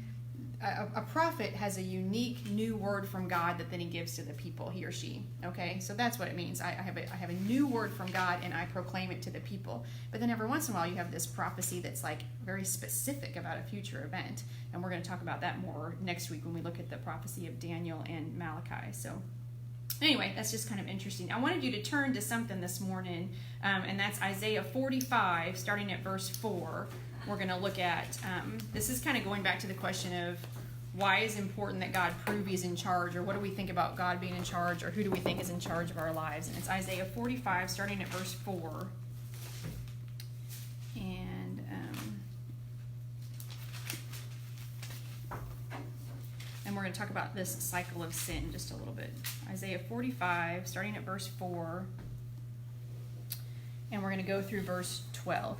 [SPEAKER 1] A prophet has a unique new word from God that then he gives to the people, he or she. Okay, so that's what it means. I have a new word from God and I proclaim it to the people. But then every once in a while you have this prophecy that's like very specific about a future event, and we're going to talk about that more next week when we look at the prophecy of Daniel and Malachi. So anyway, that's just kind of interesting. I wanted you to turn to something this morning, and that's Isaiah 45, starting at verse 4. We're going to look at, this is kind of going back to the question of why is it important that God prove he's in charge, or what do we think about God being in charge, or who do we think is in charge of our lives? And it's Isaiah 45, starting at verse 4. And we're going to talk about this cycle of sin just a little bit. Isaiah 45, starting at verse 4. And we're going to go through verse 12.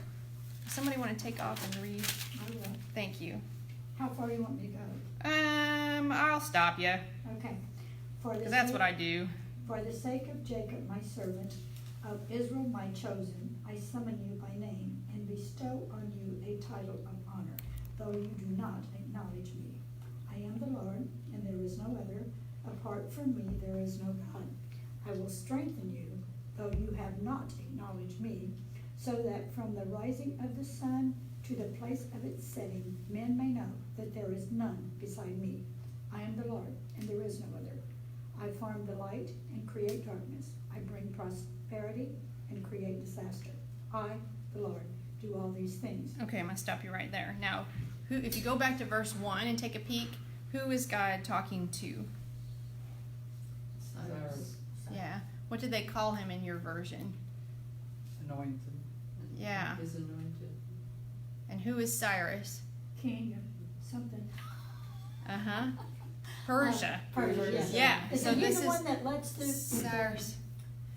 [SPEAKER 1] Somebody want to take off and read?
[SPEAKER 5] I will.
[SPEAKER 1] Thank you.
[SPEAKER 5] How far do you want me to go?
[SPEAKER 1] I'll stop you.
[SPEAKER 5] Okay.
[SPEAKER 1] Because that's what I do.
[SPEAKER 5] For the sake of Jacob, my servant, of Israel, my chosen, I summon you by name and bestow on you a title of honor, though you do not acknowledge me. I am the Lord, and there is no other. Apart from me, there is no God. I will strengthen you, though you have not acknowledged me, so that from the rising of the sun to the place of its setting, men may know that there is none beside me. I am the Lord, and there is no other. I form the light and create darkness. I bring prosperity and create disaster. I, the Lord, do all these things.
[SPEAKER 1] Okay, I'm going to stop you right there. Now, if you go back to verse 1 and take a peek, who is God talking to?
[SPEAKER 3] Cyrus.
[SPEAKER 1] Yeah. What did they call him in your version?
[SPEAKER 3] Anointed.
[SPEAKER 1] Yeah.
[SPEAKER 3] Is anointed.
[SPEAKER 1] And who is Cyrus?
[SPEAKER 5] King of something.
[SPEAKER 1] Uh-huh. Persia.
[SPEAKER 5] Persia,
[SPEAKER 1] Yeah.
[SPEAKER 5] Is
[SPEAKER 1] So
[SPEAKER 5] he
[SPEAKER 1] this
[SPEAKER 5] the
[SPEAKER 1] is
[SPEAKER 5] one that lets the
[SPEAKER 1] Cyrus.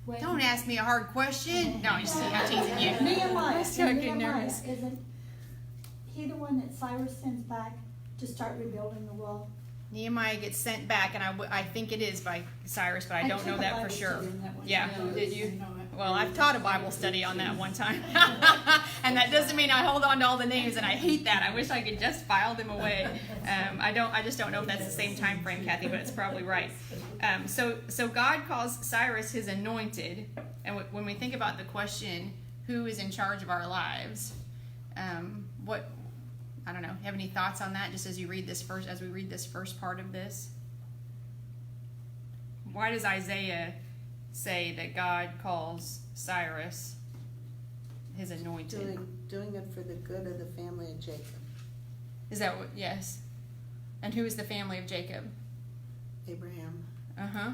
[SPEAKER 5] when-
[SPEAKER 1] Don't ask me a hard question. No, I'm teasing you.
[SPEAKER 5] Nehemiah.
[SPEAKER 1] I'm so
[SPEAKER 5] Nehemiah,
[SPEAKER 1] nervous.
[SPEAKER 5] isn't he the one that Cyrus sends back to start rebuilding the wall?
[SPEAKER 1] Nehemiah gets sent back, and I think it is by Cyrus, but I don't
[SPEAKER 5] took
[SPEAKER 1] know
[SPEAKER 5] a
[SPEAKER 1] that for
[SPEAKER 5] Bible
[SPEAKER 1] sure.
[SPEAKER 5] study on that one.
[SPEAKER 1] Yeah,
[SPEAKER 5] Yeah,
[SPEAKER 1] did you?
[SPEAKER 5] I know it.
[SPEAKER 1] Well, I've taught a Bible study on that one time. And that doesn't mean I hold on to all the names, and I hate that. I wish I could just file them away. I just don't know if that's the same time frame, Kathy, but it's probably right. So God calls Cyrus his anointed, and when we think about the question, who is in charge of our lives, I don't know. Have any thoughts on that? Just as we read this first part of this, why does Isaiah say that God calls Cyrus his anointed?
[SPEAKER 4] Doing it for the good of the family of Jacob.
[SPEAKER 1] Is that what? Yes. And who is the family of Jacob?
[SPEAKER 4] Abraham,
[SPEAKER 1] Uh-huh.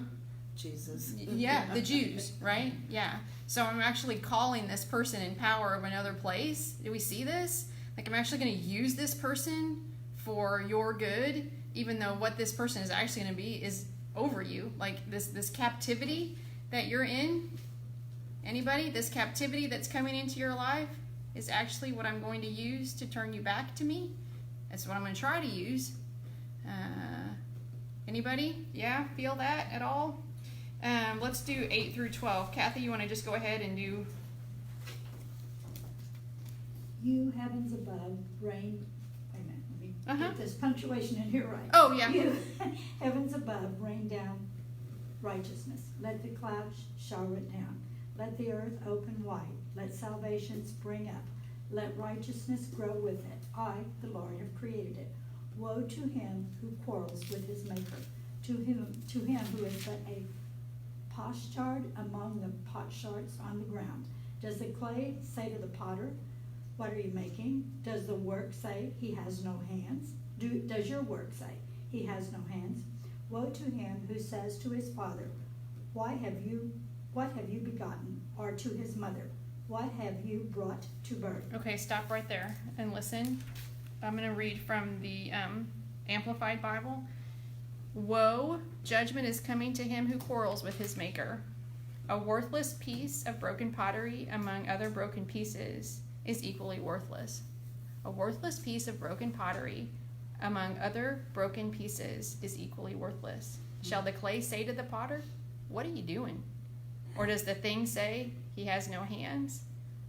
[SPEAKER 4] Jesus.
[SPEAKER 1] Yeah, the Jews, right? Yeah. So I'm actually calling this person in power of another place. Do we see this? Like, I'm actually going to use this person for your good, even though what this person is actually going to be is over you. Like this captivity that you're in, anybody, this captivity that's coming into your life is actually what I'm going to use to turn you back to me. That's what I'm going to try to use. Anybody? Yeah, feel that at all? Let's do 8 through 12. Kathy, you want to just go ahead and do
[SPEAKER 5] You heavens above, rain, wait a minute, let me
[SPEAKER 1] Uh-huh.
[SPEAKER 5] get this punctuation in here right.
[SPEAKER 1] Oh, yeah.
[SPEAKER 5] You heavens above, rain down righteousness. Let the clouds shower it down. Let the earth open wide. Let salvation spring up. Let righteousness grow with it. I, the Lord, have created it. Woe to him who quarrels with his maker, to him who is but a potsherd among the potsherds on the ground. Does the clay say to the potter, what are you making? Does the work say he has no hands? Does your work say he has no hands? Woe to him who says to his father, what have you begotten? Or to his mother, what have you brought to birth?
[SPEAKER 1] Okay, stop right there and listen. I'm going to read from the Amplified Bible. Woe, judgment is coming to him who quarrels with his maker. A worthless piece of broken pottery among other broken pieces is equally worthless. A worthless piece of broken pottery among other broken pieces is equally worthless. Shall the clay say to the potter, what are you doing? Or does the thing say, he has no hands?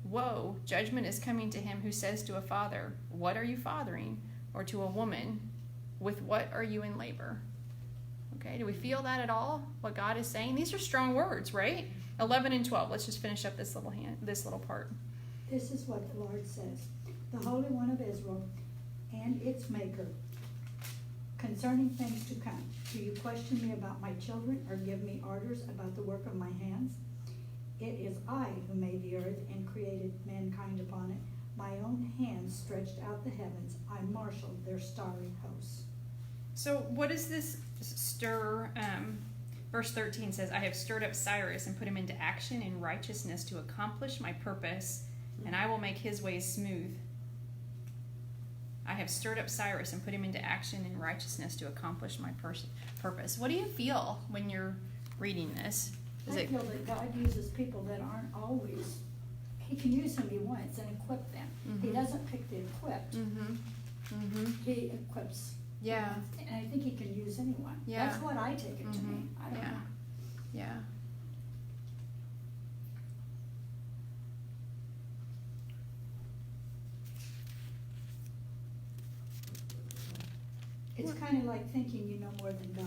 [SPEAKER 1] Woe, judgment is coming to him who says to a father, what are you fathering? Or to a woman, with what are you in labor? Okay, do we feel that at all? What God is saying? These are strong words, right? 11 and 12. Let's just finish up this little part.
[SPEAKER 5] This is what the Lord says, the Holy One of Israel and its Maker, concerning things to come. Do you question me about my children, or give me orders about the work of my hands? It is I who made the earth and created mankind upon it. My own hands stretched out the heavens. I marshaled their starry hosts.
[SPEAKER 1] So what does this stir? Verse 13 says, I have stirred up Cyrus and put him into action in righteousness to accomplish my purpose, and I will make his ways smooth. I have stirred up Cyrus and put him into action in righteousness to accomplish my purpose. What do you feel when you're reading this?
[SPEAKER 5] I feel that God uses people that aren't always, he can use whom he wants and equip them.
[SPEAKER 1] Mm-hmm.
[SPEAKER 5] He doesn't pick the equipped.
[SPEAKER 1] Mm-hmm. Mm-hmm.
[SPEAKER 5] He equips.
[SPEAKER 1] Yeah.
[SPEAKER 5] And I think he can use anyone.
[SPEAKER 1] Yeah.
[SPEAKER 5] That's what I take it to mean. I don't
[SPEAKER 1] Yeah.
[SPEAKER 5] know.
[SPEAKER 1] Yeah.
[SPEAKER 5] It's kind of like thinking you know more than God.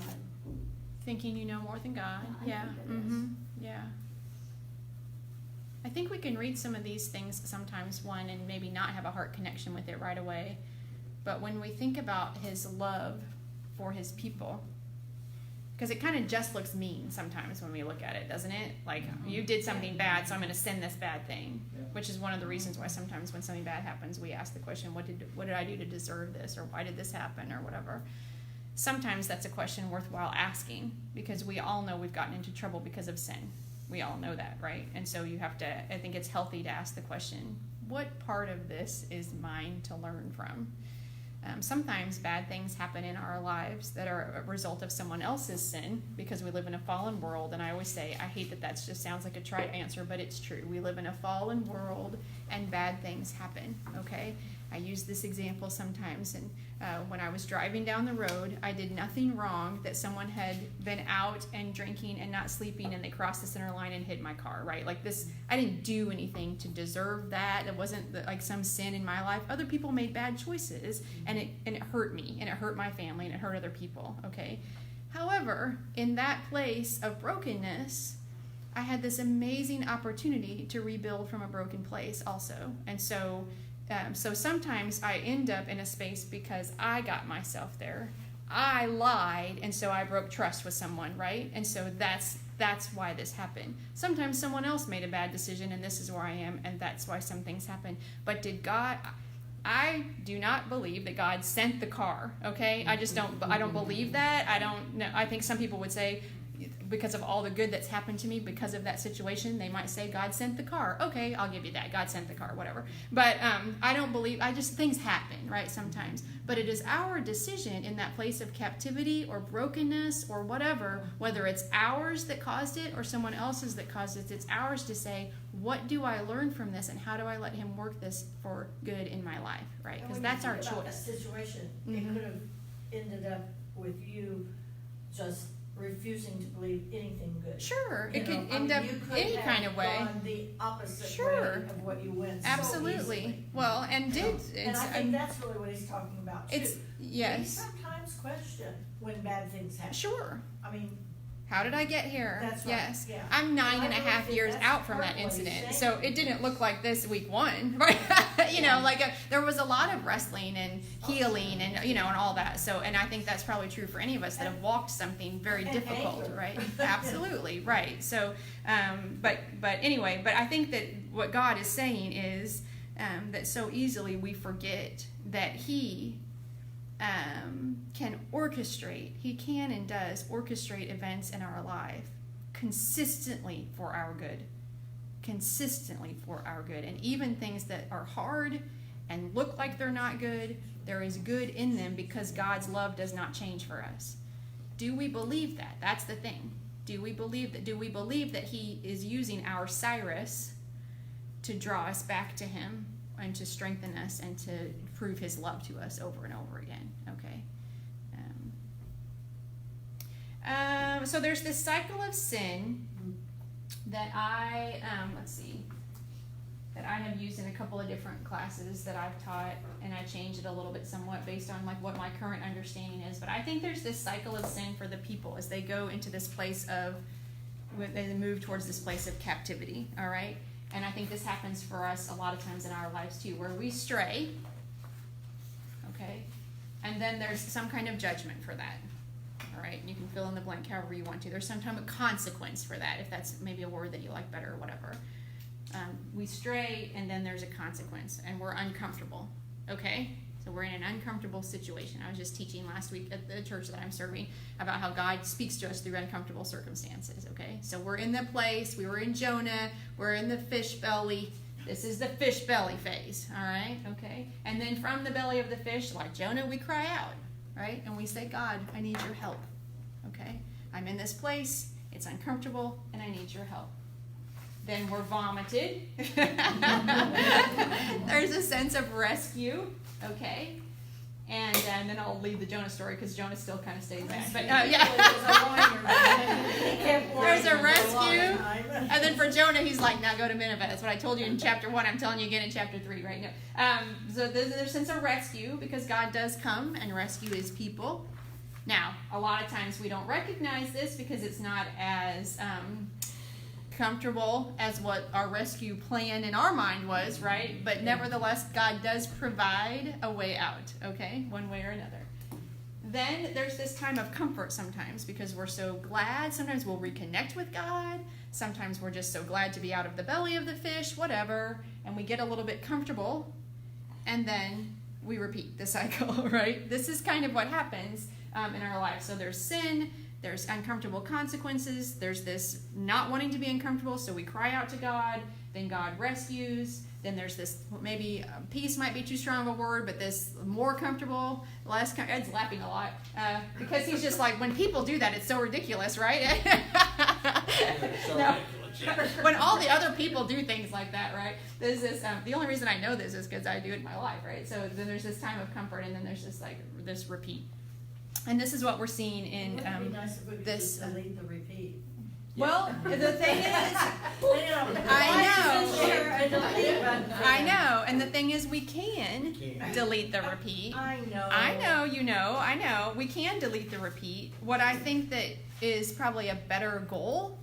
[SPEAKER 1] Thinking you know more than God.
[SPEAKER 5] Yeah, I
[SPEAKER 1] Yeah.
[SPEAKER 5] think it
[SPEAKER 1] Mm-hmm. Yeah. I think we can read some of these things sometimes, one, and maybe not have a heart connection with it right away. But when we think about his love for his people, because it kind of just looks mean sometimes when we look at it, doesn't it? Like, you did something bad, so I'm going to send this bad thing. Which is one of the reasons why sometimes when something bad happens, we ask the question, what did I do to deserve this? Or why did this happen? Or whatever. Sometimes that's a question worthwhile asking, because we all know we've gotten into trouble because of sin. We all know that, right? And so you have to, I think it's healthy to ask the question, what part of this is mine to learn from? Sometimes bad things happen in our lives that are a result of someone else's sin, because we live in a fallen world. And I always say, I hate that just sounds like a trite answer, but it's true. We live in a fallen world and bad things happen, okay? I use this example sometimes, and when I was driving down the road, I did nothing wrong that someone had been out and drinking and not sleeping, and they crossed the center line and hit my car, right? Like this, I didn't do anything to deserve that. It wasn't like some sin in my life. Other people made bad choices, and it hurt me, and it hurt my family, and it hurt other people, okay? However, in that place of brokenness, I had this amazing opportunity to rebuild from a broken place also. And so sometimes I end up in a space because I got myself there. I lied, and so I broke trust with someone, right? And so that's why this happened. Sometimes someone else made a bad decision, and this is where I am, and that's why some things happen. But I do not believe that God sent the car, okay? I don't believe that. I don't know. I think some people would say, because of all the good that's happened to me because of that situation, they might say God sent the car. Okay, I'll give you that. God sent the car, whatever. But I don't believe, things happen, right, sometimes. But it is our decision in that place of captivity or brokenness or whatever, whether it's ours that caused it or someone else's that caused it, it's ours to say, what do I learn from this, and how do I let him work this for good in my life, right? Because that's our choice.
[SPEAKER 2] That situation,
[SPEAKER 1] Mhm.
[SPEAKER 2] it could have ended up with you just refusing to believe anything good.
[SPEAKER 1] Sure,
[SPEAKER 2] You
[SPEAKER 1] it
[SPEAKER 2] know,
[SPEAKER 1] could
[SPEAKER 2] I
[SPEAKER 1] end
[SPEAKER 2] mean,
[SPEAKER 1] up
[SPEAKER 2] you could
[SPEAKER 1] any
[SPEAKER 2] have
[SPEAKER 1] kind of way.
[SPEAKER 2] gone the opposite
[SPEAKER 1] Sure.
[SPEAKER 2] way of what you went so
[SPEAKER 1] Absolutely.
[SPEAKER 2] easily.
[SPEAKER 1] Well, and did
[SPEAKER 2] And
[SPEAKER 1] it's
[SPEAKER 2] I think that's really what he's talking about too.
[SPEAKER 1] it's
[SPEAKER 2] We
[SPEAKER 1] yes,
[SPEAKER 2] sometimes question when bad things happen.
[SPEAKER 1] sure.
[SPEAKER 2] I mean,
[SPEAKER 1] How did I get here?
[SPEAKER 2] That's right,
[SPEAKER 1] Yes.
[SPEAKER 2] yeah.
[SPEAKER 1] I'm nine
[SPEAKER 2] And
[SPEAKER 1] and
[SPEAKER 2] I
[SPEAKER 1] a
[SPEAKER 2] really
[SPEAKER 1] half
[SPEAKER 2] think
[SPEAKER 1] years
[SPEAKER 2] that's
[SPEAKER 1] out from
[SPEAKER 2] part
[SPEAKER 1] that
[SPEAKER 2] of what he's
[SPEAKER 1] incident.
[SPEAKER 2] saying.
[SPEAKER 1] So it didn't look like this week one, right? You know, like there was a lot of wrestling and healing and, you know, and all that. So, and I think that's probably true for any of us that have walked something very
[SPEAKER 2] And
[SPEAKER 1] difficult,
[SPEAKER 2] anger.
[SPEAKER 1] right? Absolutely, right. So, but anyway, but I think that what God is saying is that so easily we forget that He can orchestrate, He can and does orchestrate events in our life consistently for our good. Consistently for our good. And even things that are hard and look like they're not good, there is good in them because God's love does not change for us. Do we believe that? That's the thing. Do we believe that? Do we believe that He is using our Cyrus to draw us back to Him and to strengthen us and to prove His love to us over and over again? Okay. So there's this cycle of sin that I that I have used in a couple of different classes that I've taught, and I changed it a little bit somewhat based on like what my current understanding is. But I think there's this cycle of sin for the people as they go into this place of, when they move towards this place of captivity. All right, and I think this happens for us a lot of times in our lives too, where we stray. Okay, and then there's some kind of judgment for that. All right, and you can fill in the blank however you want to. There's some type of consequence for that, if that's maybe a word that you like better or whatever. We stray, and then there's a consequence, and we're uncomfortable. Okay, so we're in an uncomfortable situation. I was just teaching last week at the church that I'm serving about how God speaks to us through uncomfortable circumstances. Okay, so we're in the place. We were in Jonah. We're in the fish belly. This is the fish belly phase. All right, okay, and then from the belly of the fish, like Jonah, we cry out. Right? And we say, God, I need your help. Okay? I'm in this place, it's uncomfortable, and I need your help. Then we're vomited. There's a sense of rescue. Okay? And then I'll leave the Jonah story because Jonah still kind of stays back. But yeah. There's a rescue. And then for Jonah, he's like, now go to Nineveh. That's what I told you in chapter 1. I'm telling you again in chapter 3 right now. So there's a sense of rescue because God does come and rescue His people. Now, a lot of times we don't recognize this because it's not as comfortable as what our rescue plan in our mind was, right? But nevertheless, God does provide a way out, okay? One way or another. Then there's this time of comfort sometimes because we're so glad. Sometimes we'll reconnect with God. Sometimes we're just so glad to be out of the belly of the fish, whatever. And we get a little bit comfortable. And then we repeat the cycle, right? This is kind of what happens in our life. So there's sin. There's uncomfortable consequences. There's this not wanting to be uncomfortable, so we cry out to God. Then God rescues. Then there's this, maybe peace might be too strong of a word, but this more comfortable, less, Ed's laughing a lot, because he's just like, when people do that, it's so ridiculous, right? No. When all the other people do things like that, right? There's this, the only reason I know this is because I do it in my life, right? So then there's this time of comfort, and then there's this, like, this repeat. And this is what we're seing in
[SPEAKER 2] Wouldn't it be nice if we could
[SPEAKER 1] this.
[SPEAKER 2] just delete the repeat?
[SPEAKER 1] Well, the thing is, I know, and the thing is, we can delete the repeat.
[SPEAKER 2] I know.
[SPEAKER 1] I know, you know, I know. We can delete the repeat. What I think that is probably a better goal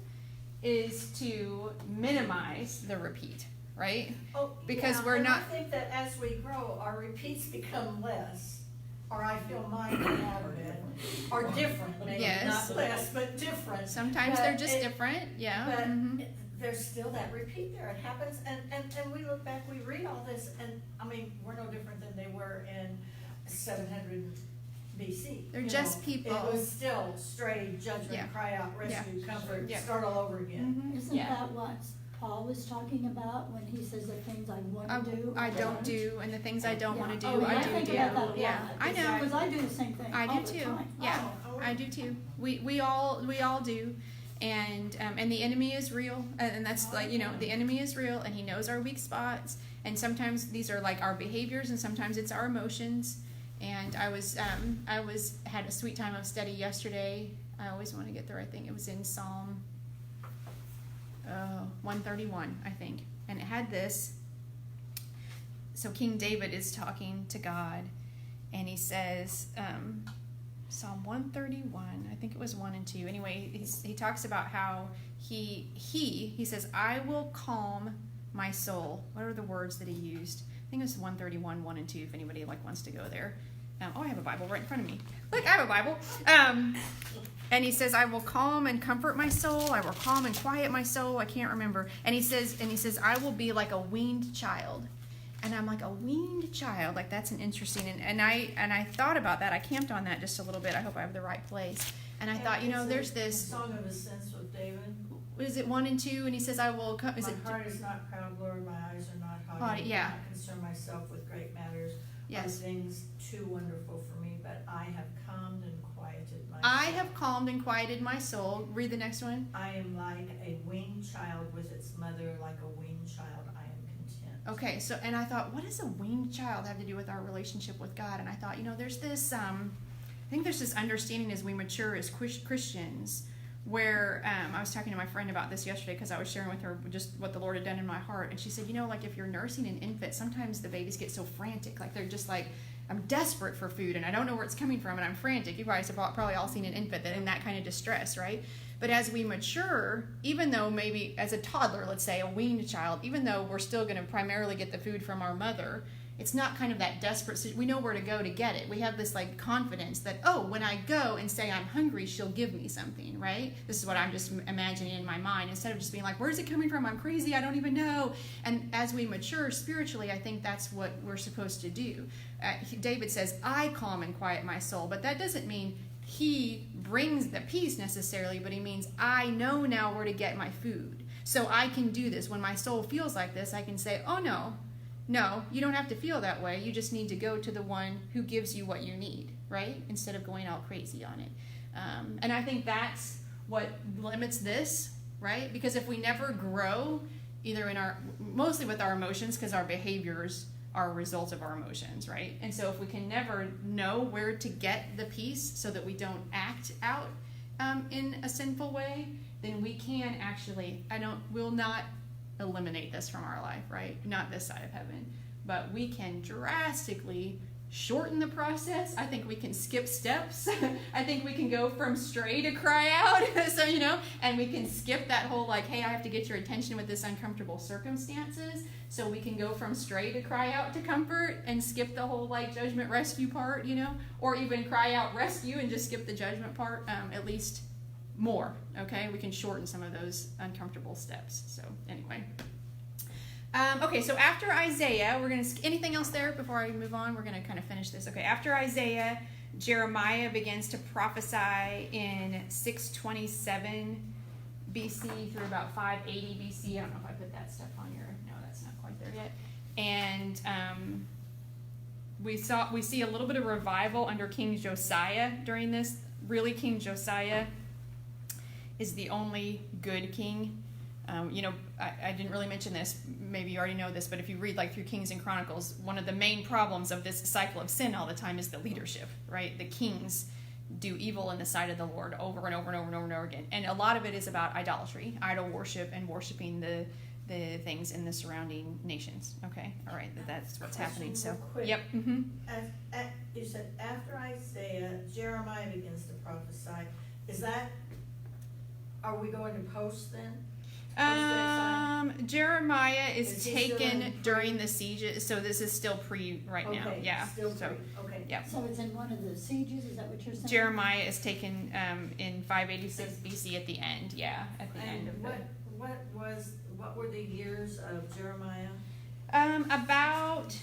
[SPEAKER 1] is to minimize the repeat, right?
[SPEAKER 2] Oh,
[SPEAKER 1] Because
[SPEAKER 2] yeah,
[SPEAKER 1] we're
[SPEAKER 2] and
[SPEAKER 1] not-
[SPEAKER 2] I think that as we grow, our repeats become less. Or I feel mine have been, or different, maybe
[SPEAKER 1] Yes.
[SPEAKER 2] not less, but different.
[SPEAKER 1] Sometimes
[SPEAKER 2] But
[SPEAKER 1] they're just
[SPEAKER 2] it-
[SPEAKER 1] different, yeah.
[SPEAKER 2] But
[SPEAKER 1] Mhm.
[SPEAKER 2] there's still that repeat there. It happens, and we look back, we read all this, and I mean, we're no different than they were in 700 BC.
[SPEAKER 1] They're
[SPEAKER 2] you
[SPEAKER 1] just
[SPEAKER 2] know.
[SPEAKER 1] people.
[SPEAKER 2] It was still stray, judgment,
[SPEAKER 1] Yeah.
[SPEAKER 2] cry out, rescue, comfort,
[SPEAKER 1] Yeah.
[SPEAKER 2] start all over again.
[SPEAKER 1] Mhm.
[SPEAKER 5] Isn't
[SPEAKER 1] Yeah.
[SPEAKER 5] that what Paul was talking about when he says the things I want to do?
[SPEAKER 1] I don't do, and the things I don't want to
[SPEAKER 5] Yeah.
[SPEAKER 1] do,
[SPEAKER 5] Oh,
[SPEAKER 1] I
[SPEAKER 5] yeah,
[SPEAKER 1] do
[SPEAKER 5] think
[SPEAKER 1] do.
[SPEAKER 5] about that a lot.
[SPEAKER 1] Yeah, I know.
[SPEAKER 5] Because I do the same thing
[SPEAKER 1] I
[SPEAKER 5] all
[SPEAKER 1] do
[SPEAKER 5] the
[SPEAKER 1] too.
[SPEAKER 5] time.
[SPEAKER 1] Yeah,
[SPEAKER 2] Oh,
[SPEAKER 1] I do too. We all do, and the enemy is real, and that's like, you know, the enemy is real, and he knows our weak spots, and sometimes these are like our behaviors, and sometimes it's our emotions. And I had a sweet time of study yesterday I always want to get the right thing. It was in Psalm 131, I think. And it had this. So King David is talking to God, and he says, Psalm 131, I think it was 1 and 2. Anyway, he talks about how he says, I will calm my soul. What are the words that he used? I think it was 131, 1 and 2, if anybody wants to go there. I have a Bible right in front of me. Look, I have a Bible. And he says, I will calm and comfort my soul. I will calm and quiet my soul. I can't remember. And he says, I will be like a weaned child. And I'm like, a weaned child? Like, that's an interesting, and I thought about that. I camped on that just a little bit. I hope I have the right place. And I thought, there's this.
[SPEAKER 2] Song of Ascents with David.
[SPEAKER 1] What is it, 1 and 2? And he says, I will come.
[SPEAKER 2] My heart is not proud, Lord, my eyes are not haughty.
[SPEAKER 1] Yeah.
[SPEAKER 2] I do not concern myself with great matters.
[SPEAKER 1] Yes.
[SPEAKER 2] Are things too wonderful for me, but I have calmed and quieted my soul.
[SPEAKER 1] I have calmed and quieted my soul. Read the next one.
[SPEAKER 2] I am like a weaned child with its mother, like a weaned child. I am content.
[SPEAKER 1] Okay, so, and I thought, what does a weaned child have to do with our relationship with God? And I thought, there's this, I think there's this understanding as we mature as Christians, where I was talking to my friend about this yesterday because I was sharing with her just what the Lord had done in my heart. And she said, like if you're nursing an infant, sometimes the babies get so frantic. Like they're just like, I'm desperate for food and I don't know where it's coming from and I'm frantic. You guys have probably all seen an infant that in that kind of distress, right? But as we mature, even though maybe as a toddler, let's say a weaned child, even though we're still going to primarily get the food from our mother, it's not kind of that desperate. We know where to go to get it. We have this like confidence that, when I go and say I'm hungry, she'll give me something, right? This is what I'm just imagining in my mind. Instead of just being like, where's it coming from? I'm crazy. I don't even know. And as we mature spiritually, I think that's what we're supposed to do. David says, I calm and quiet my soul. But that doesn't mean he brings the peace necessarily, but he means I know now where to get my food. So I can do this. When my soul feels like this, I can say, no, you don't have to feel that way. You just need to go to the one who gives you what you need, right? Instead of going all crazy on it. And I think that's what limits this, right? Because if we never grow, either mostly with our emotions, because our behaviors are a result of our emotions, right? And so if we can never know where to get the peace so that we don't act out in a sinful way, then we can actually, we'll not eliminate this from our life, right? Not this side of heaven, but we can drastically shorten the process. I think we can skip steps. I think we can go from stray to cry out. So, and we can skip that whole like, hey, I have to get your attention with this uncomfortable circumstances. So we can go from stray to cry out to comfort and skip the whole like judgment rescue part, or even cry out rescue and just skip the judgment part, at least more. Okay, we can shorten some of those uncomfortable steps. So anyway, okay, so after Isaiah, we're going to, anything else there before I move on? We're going to kind of finish this. Okay, after Isaiah, Jeremiah begins to prophesy in 627 BC through about 580 BC. I don't know if I put that stuff on here. No, that's not quite there yet. And we see a little bit of revival under King Josiah during this. Really, King Josiah is the only good king. I didn't really mention this, maybe you already know this, but if you read like through Kings and Chronicles, one of the main problems of this cycle of sin all the time is the leadership, right? The kings do evil in the sight of the Lord over and over and over and over and over again. And a lot of it is about idolatry, idol worship, and worshiping the things in the surrounding nations. Okay, all right, that's what's happening. So,
[SPEAKER 2] quick.
[SPEAKER 1] yep. Mm-hmm.
[SPEAKER 2] You said after Isaiah, Jeremiah begins to prophesy. Are we going to post then?
[SPEAKER 1] Jeremiah is
[SPEAKER 2] Is he still
[SPEAKER 1] taken
[SPEAKER 2] in
[SPEAKER 1] during the sieges, so this is still pre right now.
[SPEAKER 2] Okay,
[SPEAKER 1] Yeah.
[SPEAKER 2] still
[SPEAKER 1] so,
[SPEAKER 2] pre, okay.
[SPEAKER 1] yeah.
[SPEAKER 5] So it's in one of the sieges, is that what you're saying?
[SPEAKER 1] Jeremiah is taken in 586 BC at the end. Yeah, at the end of
[SPEAKER 2] And what were the years of Jeremiah?
[SPEAKER 1] about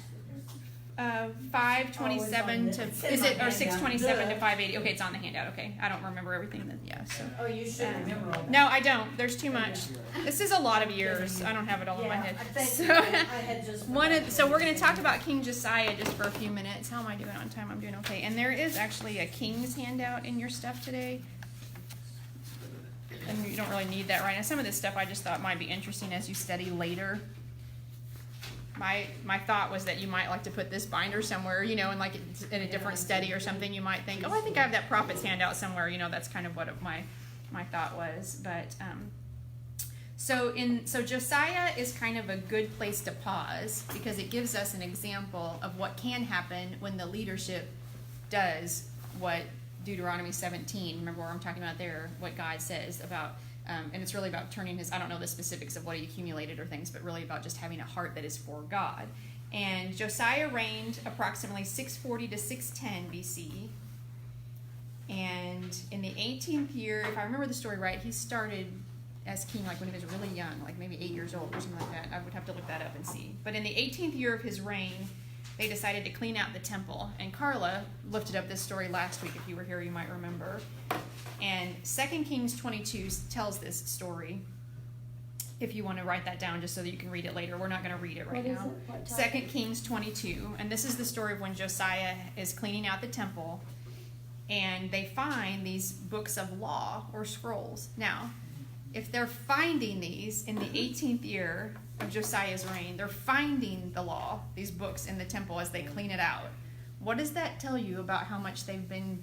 [SPEAKER 1] 527 to
[SPEAKER 2] It's in
[SPEAKER 1] is
[SPEAKER 2] my
[SPEAKER 1] it or
[SPEAKER 2] handout.
[SPEAKER 1] 627 to
[SPEAKER 2] Duh.
[SPEAKER 1] 580? Okay, it's on the handout. Okay, I don't remember everything. So.
[SPEAKER 2] Oh, you should remember all that.
[SPEAKER 1] No, I don't. There's too much. This is a lot of years. I don't have it all in my
[SPEAKER 2] Yeah,
[SPEAKER 1] head.
[SPEAKER 2] I think
[SPEAKER 1] So,
[SPEAKER 2] I had just
[SPEAKER 1] so we're going to talk about King Josiah just for a few minutes. How am I doing on time? I'm doing okay. And there is actually a King's handout in your stuff today. And you don't really need that right now. Some of this stuff I just thought might be interesting as you study later. my thought was that you might like to put this binder somewhere, you know, in like in a different study or something. You might think, oh, I think I have that prophet's handout somewhere. You know, that's kind of what my thought was. But so Josiah is kind of a good place to pause because it gives us an example of what can happen when the leadership does what Deuteronomy 17. Remember what I'm talking about there? What God says about. And it's really about turning his, I don't know the specifics of what he accumulated or things, but really about just having a heart that is for God. And Josiah reigned approximately 640 to 610 BC. And in the 18th year, if I remember the story right, he started as king like when he was really young, like maybe 8 years old or something like that. I would have to look that up and see. But in the 18th year of his reign, they decided to clean out the temple. And Carla lifted up this story last week. If you were here, you might remember. And 2 Kings 22 tells this story. If you want to write that down just so that you can read it later. We're not going to read it right now. 2 Kings 22. And this is the story of when Josiah is cleaning out the temple. And they find these books of law or scrolls. Now, if they're finding these in the 18th year of Josiah's reign, they're finding the law, these books in the temple as they clean it out. What does that tell you about how much they've been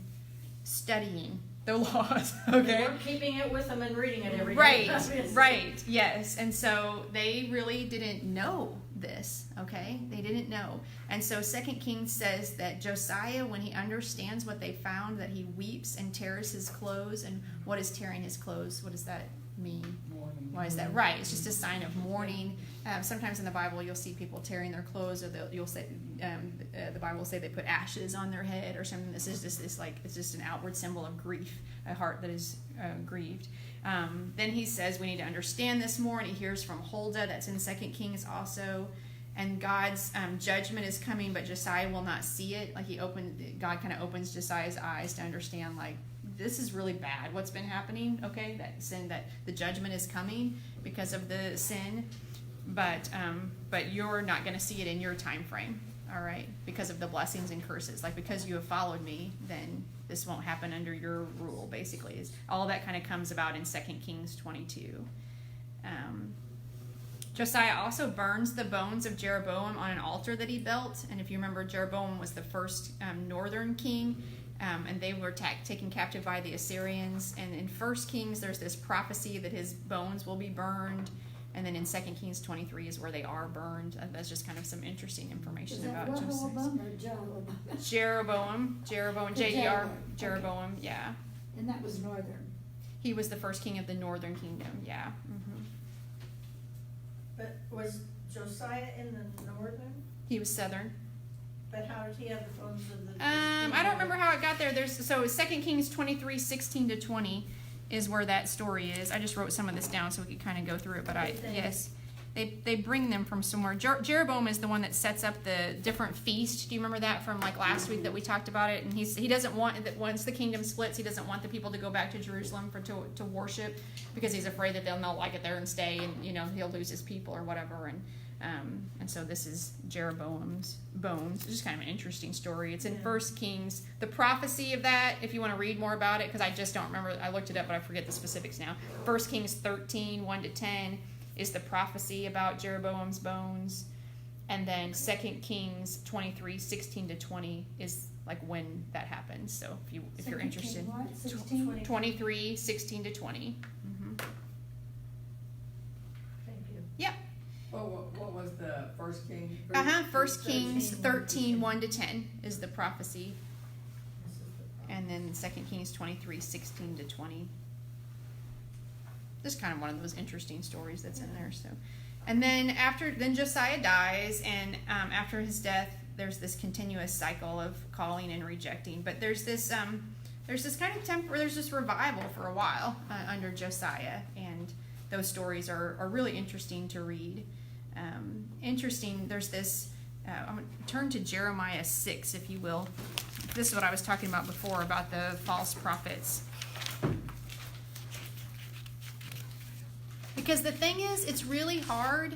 [SPEAKER 1] studying the laws? Okay.
[SPEAKER 2] They weren't keeping it with them and reading it every day.
[SPEAKER 1] Right,
[SPEAKER 2] obviously.
[SPEAKER 1] right, yes. And so they really didn't know this, okay? They didn't know. And so 2 Kings says that Josiah, when he understands what they found, that he weeps and tears his clothes. And what is tearing his clothes? What does that mean?
[SPEAKER 3] Mourning.
[SPEAKER 1] Why is that? Right, it's just a sign of mourning. Sometimes in the Bible you'll see people tearing their clothes, or you'll say the Bible will say they put ashes on their head or something. This is just this like it's just an outward symbol of grief, a heart that is grieved. Then he says we need to understand this more, and he hears from Huldah. That's in 2 Kings also. And God's judgment is coming, but Josiah will not see it. Like God kind of opens Josiah's eyes to understand, like, this is really bad what's been happening, okay? That sin, that the judgment is coming because of the sin, but you're not going to see it in your time frame, all right? Because of the blessings and curses. Like, because you have followed me, then this won't happen under your rule, basically. All that kind of comes about in 2 Kings 22. Josiah also burns the bones of Jeroboam on an altar that he built. And if you remember, Jeroboam was the first northern king, and they were taken captive by the Assyrians. And in 1 Kings, there's this prophecy that his bones will be burned. And then in 2 Kings 23 is where they are burned. That's just kind of some interesting information
[SPEAKER 5] Is that
[SPEAKER 1] about Josiah.
[SPEAKER 5] Rehoboam or Jeroboam?
[SPEAKER 1] Jeroboam,
[SPEAKER 5] The
[SPEAKER 1] J-E-R,
[SPEAKER 5] Jeroboam,
[SPEAKER 1] Jeroboam,
[SPEAKER 5] okay.
[SPEAKER 1] yeah.
[SPEAKER 5] And that was northern.
[SPEAKER 1] He was the first king of the northern kingdom, yeah. Mm-hmm.
[SPEAKER 2] But was Josiah in the northern?
[SPEAKER 1] He was southern.
[SPEAKER 2] But how did he have the bones of the?
[SPEAKER 1] I don't remember how it got there. So 2 Kings 23, 16 to 20 is where that story is. I just wrote some of this down so we could kind of go through it. But they bring them from somewhere. Jeroboam is the one that sets up the different feast. Do you remember that from like last week that we talked about it? And he doesn't want that once the kingdom splits, he doesn't want the people to go back to Jerusalem to worship because he's afraid that they'll not like it there and stay, and he'll lose his people or whatever. And so this is Jeroboam's bones. It's just kind of an interesting story. It's in 1 Kings. The prophecy of that, if you want to read more about it, because I just don't remember. I looked it up, but I forget the specifics now. 1 Kings 13, 1 to 10 is the prophecy about Jeroboam's bones. And then 2 Kings 23, 16 to 20 is like when that happens. So if you're interested.
[SPEAKER 5] What? 16?
[SPEAKER 1] 23, 16 to 20. Mm-hmm.
[SPEAKER 2] Thank you.
[SPEAKER 1] Yep.
[SPEAKER 3] What was the first king?
[SPEAKER 1] 1 Kings 13, 1 to 10 is the prophecy.
[SPEAKER 2] This is the
[SPEAKER 1] And then 2 Kings 23, 16 to 20. Just kind of one of those interesting stories that's in there. So, and then Josiah dies, and after his death, there's this continuous cycle of calling and rejecting. But there's this kind of there's this revival for a while under Josiah, and those stories are really interesting to read. There's this. I'm going to turn to Jeremiah 6, if you will. This is what I was talking about before about the false prophets. Because the thing is, it's really hard,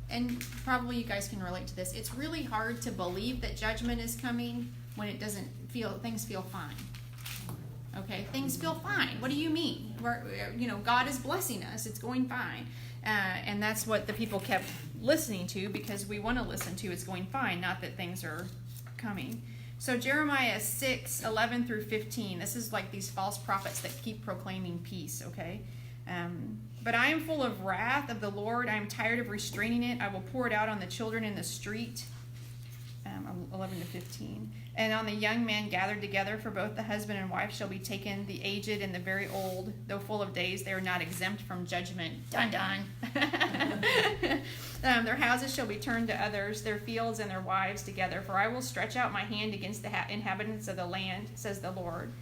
[SPEAKER 1] and probably you guys can relate to this, it's really hard to believe that judgment is coming when things feel fine. Okay, things feel fine. What do you mean? God is blessing us. It's going fine. And that's what the people kept listening to, because we want to listen to it's going fine, not that things are coming. So Jeremiah 6:11 through 15, this is like these false prophets that keep proclaiming peace, okay? But I am full of wrath of the Lord. I am tired of restraining it. I will pour it out on the children in the street. 11 to 15. And on the young men gathered together, for both the husband and wife shall be taken, the aged and the very old. Though full of days, they are not exempt from judgment. Dun dun. Their houses shall be turned to others, their fields and their wives together. For I will stretch out my hand against the inhabitants of the land, says the Lord.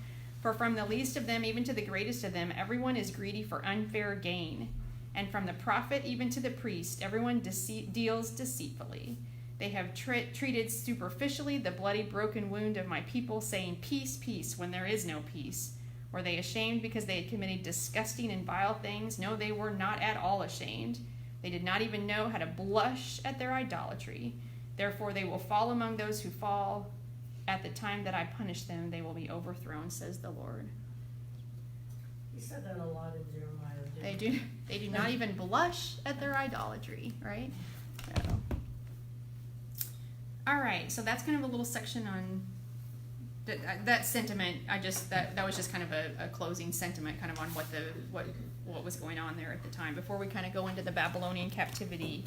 [SPEAKER 1] For from the least of them even to the greatest of them, everyone is greedy for unfair gain. And from the prophet even to the priest, everyone deals deceitfully. They have treated superficially the bloody broken wound of my people, saying, peace, peace, when there is no peace. Were they ashamed because they had committed disgusting and vile things? No, they were not at all ashamed. They did not even know how to blush at their idolatry. Therefore they will fall among those who fall. At the time that I punish them, they will be overthrown, says the Lord.
[SPEAKER 2] He said that a lot in Jeremiah, didn't he?
[SPEAKER 1] They do not even blush at their idolatry, right? So. All right, so that's kind of a little section on that sentiment. That was just kind of a closing sentiment, kind of on what was going on there at the time. Before we kind of go into the Babylonian captivity,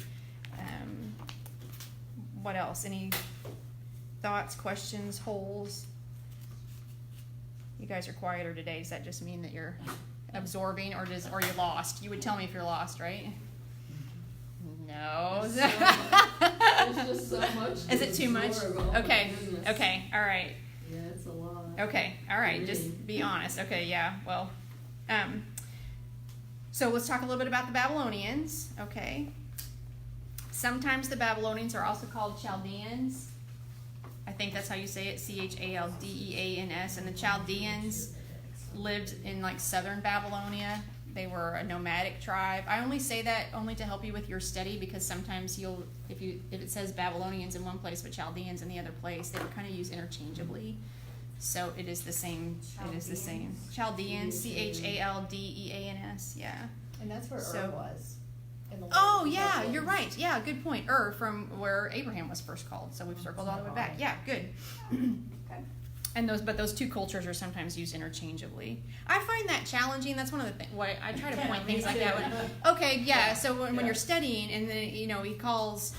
[SPEAKER 1] what else? Any thoughts, questions, holes? You guys are quieter today. Does that just mean that you're absorbing, or are you lost? You would tell me if you're lost, right? No.
[SPEAKER 3] There's just so much.
[SPEAKER 1] Is it too much? Okay. Okay. All right.
[SPEAKER 3] Yeah, it's a lot.
[SPEAKER 1] Okay. All right. Just be honest. Okay. Yeah. Well, so let's talk a little bit about the Babylonians. Okay. Sometimes the Babylonians are also called Chaldeans. I think that's how you say it. Chaldeans. And the Chaldeans lived in like southern Babylonia. They were a nomadic tribe. I only say that only to help you with your study, because sometimes if it says Babylonians in one place but Chaldeans in the other place, they were kind of used interchangeably. So it is the same. It is the same. Chaldeans, Chaldeans. Yeah.
[SPEAKER 6] And that's where
[SPEAKER 1] So-
[SPEAKER 6] was. In the
[SPEAKER 1] Oh
[SPEAKER 6] land of
[SPEAKER 1] yeah,
[SPEAKER 6] Babylon.
[SPEAKER 1] you're right. Yeah, good point. From where Abraham was first called. So we've circled all the way back. Yeah, good.
[SPEAKER 6] Okay.
[SPEAKER 1] And those two cultures are sometimes used interchangeably. I find that challenging. That's one of the things. Why I try to point things like that. Okay, yeah. So when you're studying, and then he calls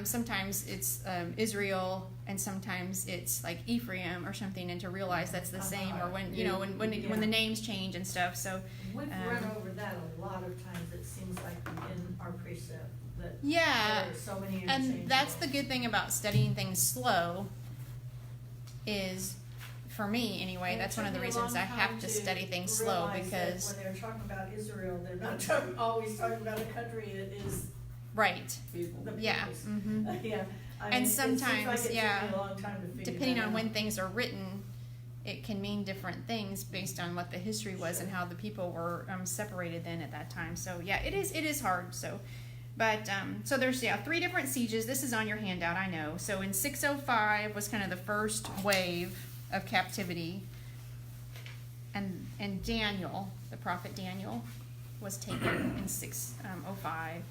[SPEAKER 1] sometimes it's Israel, and sometimes it's like Ephraim or something, and to realize that's the same, or when when the names change and stuff. So
[SPEAKER 2] We've run over that a lot of times, it seems like in our precept, that
[SPEAKER 1] yeah,
[SPEAKER 2] there are so many interchangeable.
[SPEAKER 1] and that's the good thing about studying things slow. Is for me anyway,
[SPEAKER 2] And it
[SPEAKER 1] that's one of the
[SPEAKER 2] took me a
[SPEAKER 1] reasons I
[SPEAKER 2] long
[SPEAKER 1] have
[SPEAKER 2] time
[SPEAKER 1] to study things slow,
[SPEAKER 2] realize that
[SPEAKER 1] because
[SPEAKER 2] when they're talking about Israel, they're not always talking about a country, it is
[SPEAKER 1] right.
[SPEAKER 3] People.
[SPEAKER 2] the
[SPEAKER 1] Yeah.
[SPEAKER 2] peoples.
[SPEAKER 1] Hmm.
[SPEAKER 2] Yeah. I
[SPEAKER 1] And
[SPEAKER 2] mean, it seems
[SPEAKER 1] sometimes,
[SPEAKER 2] like it took
[SPEAKER 1] yeah,
[SPEAKER 2] me a long time to figure
[SPEAKER 1] Depending
[SPEAKER 2] that
[SPEAKER 1] on
[SPEAKER 2] out.
[SPEAKER 1] when things are written, it can mean different things based on what the history was and how the people were separated then at that time. So yeah, it is hard. So, but so there's 3 different sieges. This is on your handout, I know. So in 605 was kind of the first wave of captivity, and Daniel, the prophet Daniel, was taken in 605.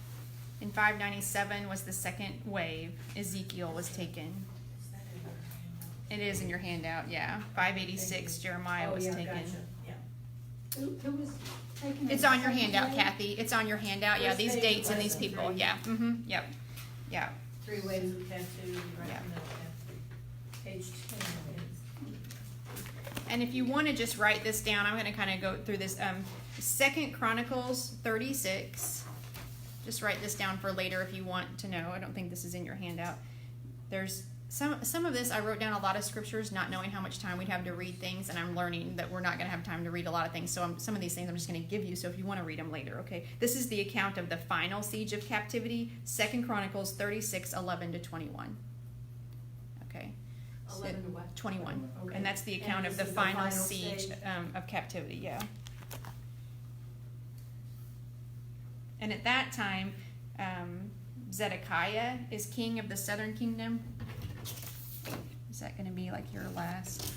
[SPEAKER 1] In 597 was the second wave. Ezekiel was taken.
[SPEAKER 2] Is that in our handout?
[SPEAKER 1] It is in your handout, yeah. 586, Jeremiah was taken.
[SPEAKER 2] Gotcha. Yeah.
[SPEAKER 5] Who was taken?
[SPEAKER 1] It's
[SPEAKER 5] in
[SPEAKER 1] on your
[SPEAKER 5] the
[SPEAKER 1] handout,
[SPEAKER 5] second wave?
[SPEAKER 1] Kathy. It's on your handout. Yeah,
[SPEAKER 2] First
[SPEAKER 1] these
[SPEAKER 2] page
[SPEAKER 1] dates and
[SPEAKER 2] of
[SPEAKER 1] these
[SPEAKER 2] lesson
[SPEAKER 1] people.
[SPEAKER 2] 3.
[SPEAKER 1] Yeah. Yep. Yeah.
[SPEAKER 2] 3 waves of captivity, right?
[SPEAKER 1] Yeah.
[SPEAKER 2] in that captivity. Page 10 is.
[SPEAKER 1] And if you want to just write this down, I'm going to kind of go through this. 2 Chronicles 36. Just write this down for later if you want to know. I don't think this is in your handout. There's some of this. I wrote down a lot of scriptures, not knowing how much time we'd have to read things, and I'm learning that we're not going to have time to read a lot of things. So some of these things I'm just going to give you. So if you want to read them later, okay. This is the account of the final siege of captivity. 2 Chronicles 36, 11 to 21. Okay.
[SPEAKER 2] 11 to what?
[SPEAKER 1] 21.
[SPEAKER 2] Okay.
[SPEAKER 1] And that's the
[SPEAKER 2] And
[SPEAKER 1] account of
[SPEAKER 2] this
[SPEAKER 1] the
[SPEAKER 2] is
[SPEAKER 1] final siege
[SPEAKER 2] stage?
[SPEAKER 1] of captivity, yeah. And at that time, Zedekiah is king of the southern kingdom. Is that going to be like your last?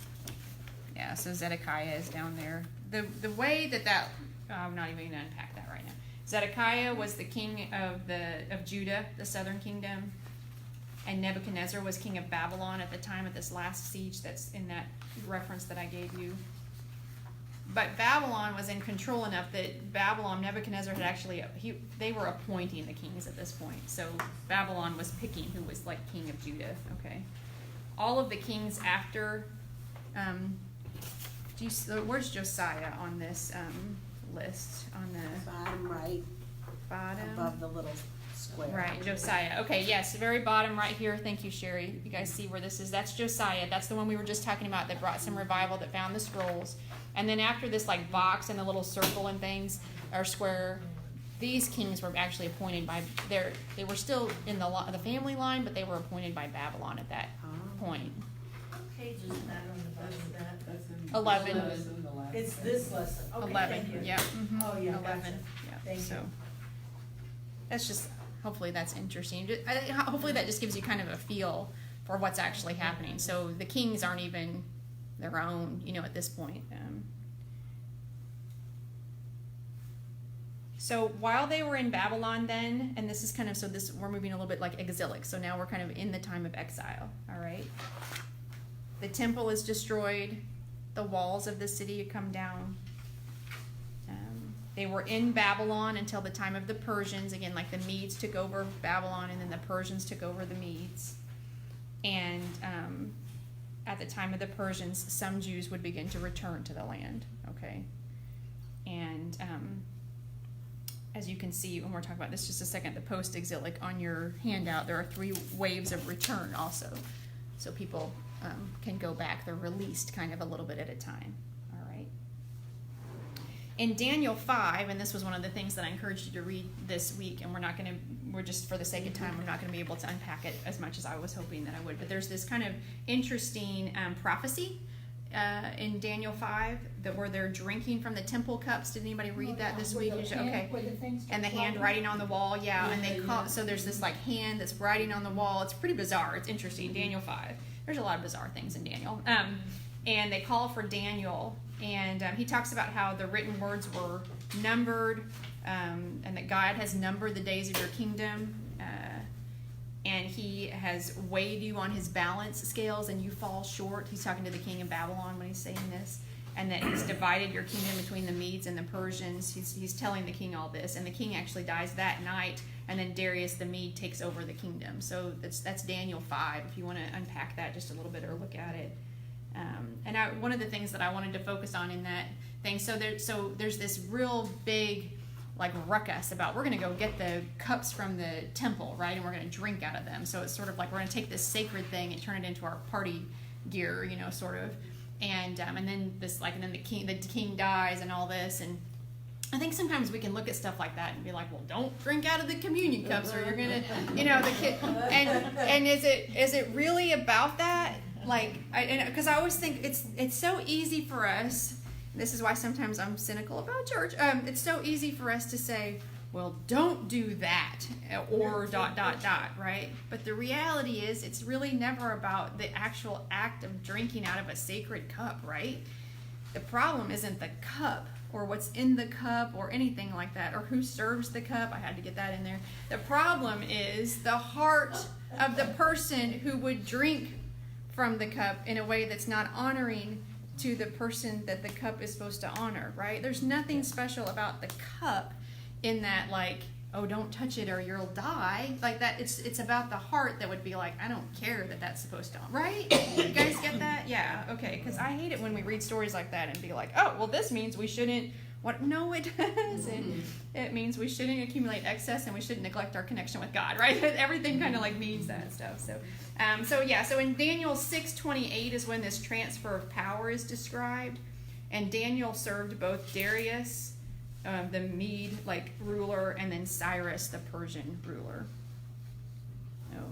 [SPEAKER 1] Yeah, so Zedekiah is down there. The way that I'm not even going to unpack that right now. Zedekiah was the king of Judah, the southern kingdom, and Nebuchadnezzar was king of Babylon at the time of this last siege that's in that reference that I gave you. But Babylon was in control enough that Nebuchadnezzar had actually, they were appointing the kings at this point. So Babylon was picking who was like king of Judah, okay? All of the kings after, where's Josiah on this list? On the
[SPEAKER 4] Bottom right,
[SPEAKER 1] bottom?
[SPEAKER 4] above the little square.
[SPEAKER 1] Right, Josiah. Okay, yes, very bottom right here. Thank you, Sherry. You guys see where this is? That's Josiah. That's the one we were just talking about that brought some revival, that found the scrolls. And then after this, like, box and the little circle and things, or square, these kings were actually appointed by, they were still in the family line, but they were appointed by Babylon at that point.
[SPEAKER 2] What page is that on the back of that?
[SPEAKER 3] That's in.
[SPEAKER 1] 11.
[SPEAKER 3] That's in the last
[SPEAKER 2] It's
[SPEAKER 3] one.
[SPEAKER 2] this lesson, okay,
[SPEAKER 1] 11,
[SPEAKER 2] thank you.
[SPEAKER 1] yeah. Mhm.
[SPEAKER 2] Oh, yeah,
[SPEAKER 1] 11,
[SPEAKER 2] gotcha.
[SPEAKER 1] yeah.
[SPEAKER 2] Thank
[SPEAKER 1] So
[SPEAKER 2] you.
[SPEAKER 1] that's just, hopefully that's interesting. Hopefully that just gives you kind of a feel for what's actually happening. So the kings aren't even their own, at this point. So while they were in Babylon then, and this is kind of, we're moving a little bit like exilic. So now we're kind of in the time of exile, all right? The temple is destroyed. The walls of the city come down. They were in Babylon until the time of the Persians. Again, like the Medes took over Babylon, and then the Persians took over the Medes. And at the time of the Persians, some Jews would begin to return to the land, okay? And as you can see, when we're talking about this just a second, the post-exilic on your handout, there are 3 waves of return also. So people can go back. They're released kind of a little bit at a time. All right. In Daniel 5, and this was one of the things that I encouraged you to read this week, and we're just for the sake of time, we're not going to be able to unpack it as much as I was hoping that I would. But there's this kind of interesting prophecy in Daniel 5 where they're drinking from the temple cups. Did anybody read that this week? Okay. And the hand writing on the wall, yeah. And they call, so there's this like hand that's writing on the wall. It's pretty bizarre. It's interesting. Daniel 5. There's a lot of bizarre things in Daniel. And they call for Daniel, and he talks about how the written words were numbered, and that God has numbered the days of your kingdom, and he has weighed you on his balance scales, and you fall short. He's talking to the king of Babylon when he's saying this, and that he's divided your kingdom between the Medes and the Persians. He's telling the king all this, and the king actually dies that night, and then Darius the Mede takes over the kingdom. So that's Daniel 5, if you want to unpack that just a little bit or look at it. And one of the things that I wanted to focus on in that thing, so there's this real big like ruckus about we're going to go get the cups from the temple, right? And we're going to drink out of them. So it's sort of like we're going to take this sacred thing and turn it into our party gear, sort of. And then the king dies and all this. And I think sometimes we can look at stuff like that and be like, well, don't drink out of the communion cups, or you're gonna, the kid. And is it really about that? Like, because I always think it's so easy for us. This is why sometimes I'm cynical about church. It's so easy for us to say, well, don't do that, or ... right? But the reality is, it's really never about the actual act of drinking out of a sacred cup, right? The problem isn't the cup, or what's in the cup, or anything like that, or who serves the cup. I had to get that in there. The problem is the heart of the person who would drink from the cup in a way that's not honoring to the person that the cup is supposed to honor, right? There's nothing special about the cup in that, like, oh, don't touch it or you'll die. Like that, it's about the heart that would be like, I don't care that that's supposed to, right? You guys get that? Yeah, okay, because I hate it when we read stories like that and be like, oh, well, this means we shouldn't, what? No, it doesn't. It means we shouldn't accumulate excess and we shouldn't neglect our connection with God, right? Everything kind of like means that stuff. So in Daniel 6:28 is when this transfer of power is described. And Daniel served both Darius, the Mede ruler, and then Cyrus, the Persian ruler.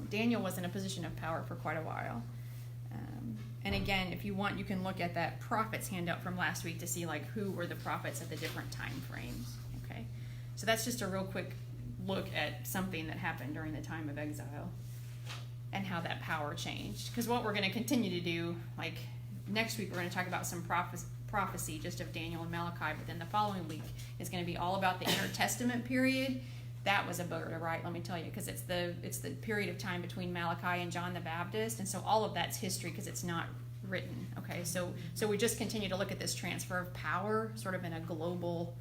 [SPEAKER 1] Daniel was in a position of power for quite a while. And again, if you want, you can look at that prophets handout from last week to see who were the prophets at the different time frames. Okay, so that's just a real quick look at something that happened during the time of exile and how that power changed. Because what we're going to continue to do, next week, we're going to talk about some prophecy just of Daniel and Malachi, but then the following week is going to be all about the intertestament period. That was a booger to write, let me tell you, because it's the period of time between Malachi and John the Baptist, and so all of that's history because it's not written. Okay, so we just continue to look at this transfer of power, sort of in a global,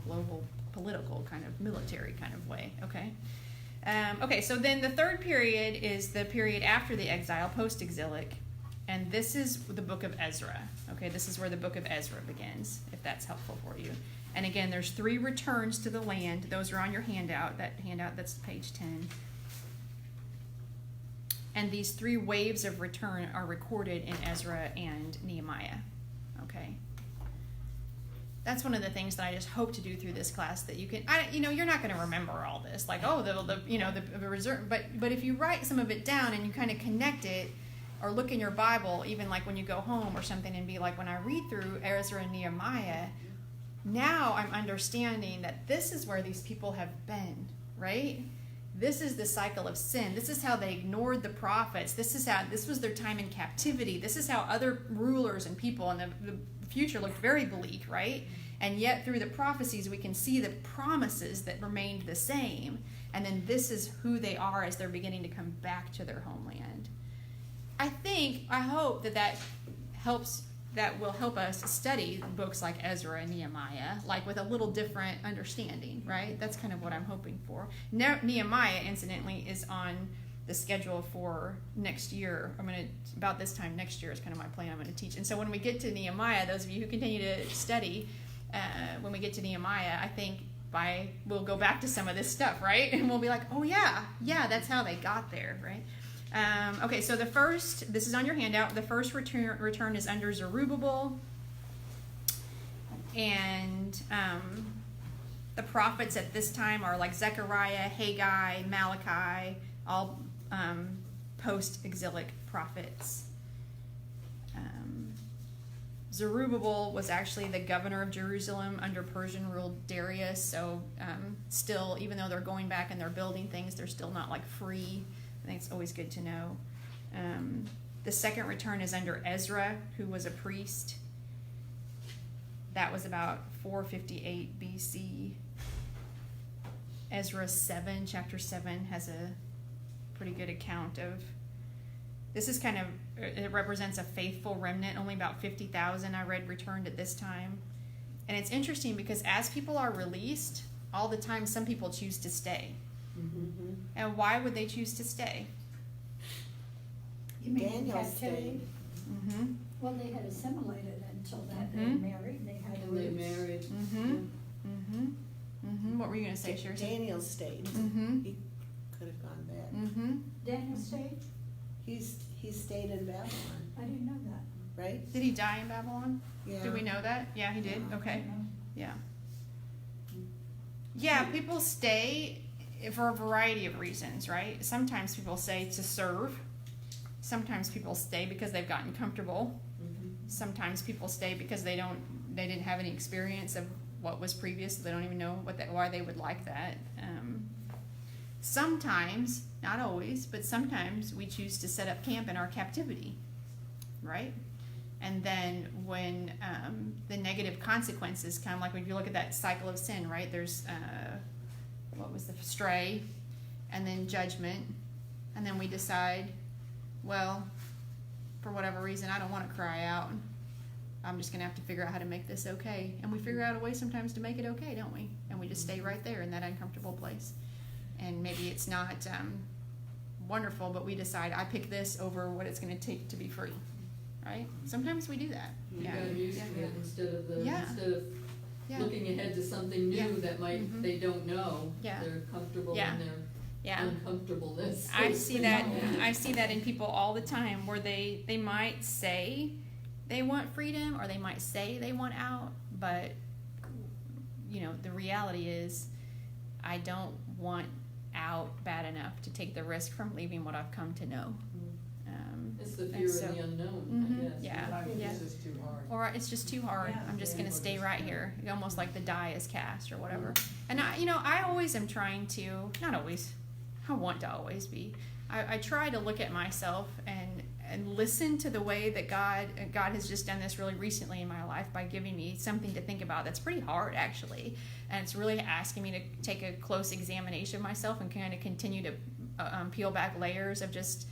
[SPEAKER 1] global political kind of military kind of way. Okay. Okay, so then the third period is the period after the exile, post-exilic, and this is the book of Ezra. Okay, this is where the book of Ezra begins, if that's helpful for you. And again, there's 3 returns to the land. Those are on your handout. That handout, that's page 10. And these 3 waves of return are recorded in Ezra and Nehemiah. Okay. That's one of the things that I just hope to do through this class, that you can, you're not going to remember all this, like, the reserve, but if you write some of it down and you kind of connect it, or look in your Bible, even like when you go home or something, and be like, when I read through Ezra and Nehemiah, now I'm understanding that this is where these people have been, right? This is the cycle of sin. This is how they ignored the prophets. This was their time in captivity. This is how other rulers and people in the future looked very bleak, right? And yet through the prophecies we can see the promises that remained the same. And then this is who they are as they're beginning to come back to their homeland. I hope that will help us study books like Ezra and Nehemiah, like with a little different understanding, right? That's kind of what I'm hoping for. Nehemiah, incidentally, is on the schedule for next year. About this time next year is kind of my plan. I'm going to teach. And so when we get to Nehemiah, those of you who continue to study, when we get to Nehemiah, I think we'll go back to some of this stuff, right? And we'll be like, oh yeah, that's how they got there, right? Okay, so this is on your handout. The first return is under Zerubbabel. And the prophets at this time are like Zechariah, Haggai, Malachi, all post-exilic prophets. Zerubbabel was actually the governor of Jerusalem under Persian ruled Darius, so still, even though they're going back and they're building things, they're still not like free. I think it's always good to know. The second return is under Ezra, who was a priest. That was about 458 BC. Ezra 7, chapter 7, has a pretty good account of. This is it represents a faithful remnant. Only about 50,000 I read returned at this time. And it's interesting because as people are released, all the time some people choose to stay. Mm-hmm. And why would they choose to stay?
[SPEAKER 5] You mean
[SPEAKER 4] Daniel
[SPEAKER 5] captivity?
[SPEAKER 1] Mm-hmm.
[SPEAKER 5] Well, they had assimilated until that. They
[SPEAKER 1] Mhm.
[SPEAKER 5] married, they had
[SPEAKER 3] And they
[SPEAKER 5] roots.
[SPEAKER 3] married.
[SPEAKER 1] Mm-hmm. Mm-hmm. Mm-hmm. What were you going to say, Shirley?
[SPEAKER 4] Daniel stayed.
[SPEAKER 1] Mm-hmm.
[SPEAKER 4] He could have gone back.
[SPEAKER 1] Mm-hmm.
[SPEAKER 5] Daniel stayed?
[SPEAKER 4] He stayed in Babylon,
[SPEAKER 5] I didn't know that.
[SPEAKER 4] right?
[SPEAKER 1] Did he die in Babylon?
[SPEAKER 4] Yeah.
[SPEAKER 1] Do we know that? Yeah, he did.
[SPEAKER 4] Yeah.
[SPEAKER 1] Okay. Yeah. Yeah, people stay for a variety of reasons, right? Sometimes people stay to serve. Sometimes people stay because they've gotten comfortable.
[SPEAKER 4] Mhm.
[SPEAKER 1] Sometimes people stay because they didn't have any experience of what was previous, so they don't even know why they would like that. Sometimes, not always, but sometimes we choose to set up camp in our captivity, right? And then when the negative consequences come, like if you look at that cycle of sin, right? There's what was the stray, and then judgment, and then we decide, well, for whatever reason, I don't want to cry out. I'm just going to have to figure out how to make this okay. And we figure out a way sometimes to make it okay, don't we? And we just stay right there in that uncomfortable place. And maybe it's not wonderful, but we decide, I pick this over what it's going to take to be free, right? Sometimes we do that.
[SPEAKER 7] You
[SPEAKER 1] Yeah.
[SPEAKER 7] got used to it instead of
[SPEAKER 1] Yeah. Yeah.
[SPEAKER 7] looking ahead to something new
[SPEAKER 1] Yeah.
[SPEAKER 7] that might,
[SPEAKER 1] Mhm.
[SPEAKER 7] they don't know.
[SPEAKER 1] Yeah.
[SPEAKER 7] They're comfortable
[SPEAKER 1] Yeah.
[SPEAKER 7] in their
[SPEAKER 1] Yeah.
[SPEAKER 7] uncomfortableness.
[SPEAKER 1] I see that in people all the time where they might say they want freedom or they might say they want out, but the reality is I don't want out bad enough to take the risk from leaving what I've come to know.
[SPEAKER 7] It's the
[SPEAKER 1] And
[SPEAKER 7] fear
[SPEAKER 1] so-
[SPEAKER 7] of the unknown,
[SPEAKER 1] Mhm.
[SPEAKER 7] I guess.
[SPEAKER 1] Yeah.
[SPEAKER 3] Sometimes
[SPEAKER 1] Yeah.
[SPEAKER 3] it's just too hard.
[SPEAKER 1] Or it's just too hard.
[SPEAKER 2] Yeah.
[SPEAKER 1] I'm just
[SPEAKER 3] Yeah.
[SPEAKER 1] gonna stay right here, almost like the die is cast or whatever. And I always am trying to, not always, I want to always be. I try to look at myself and and listen to the way that God has just done this really recently in my life by giving me something to think about that's pretty hard, actually. And it's really asking me to take a close examination of myself and kind of continue to peel back layers of just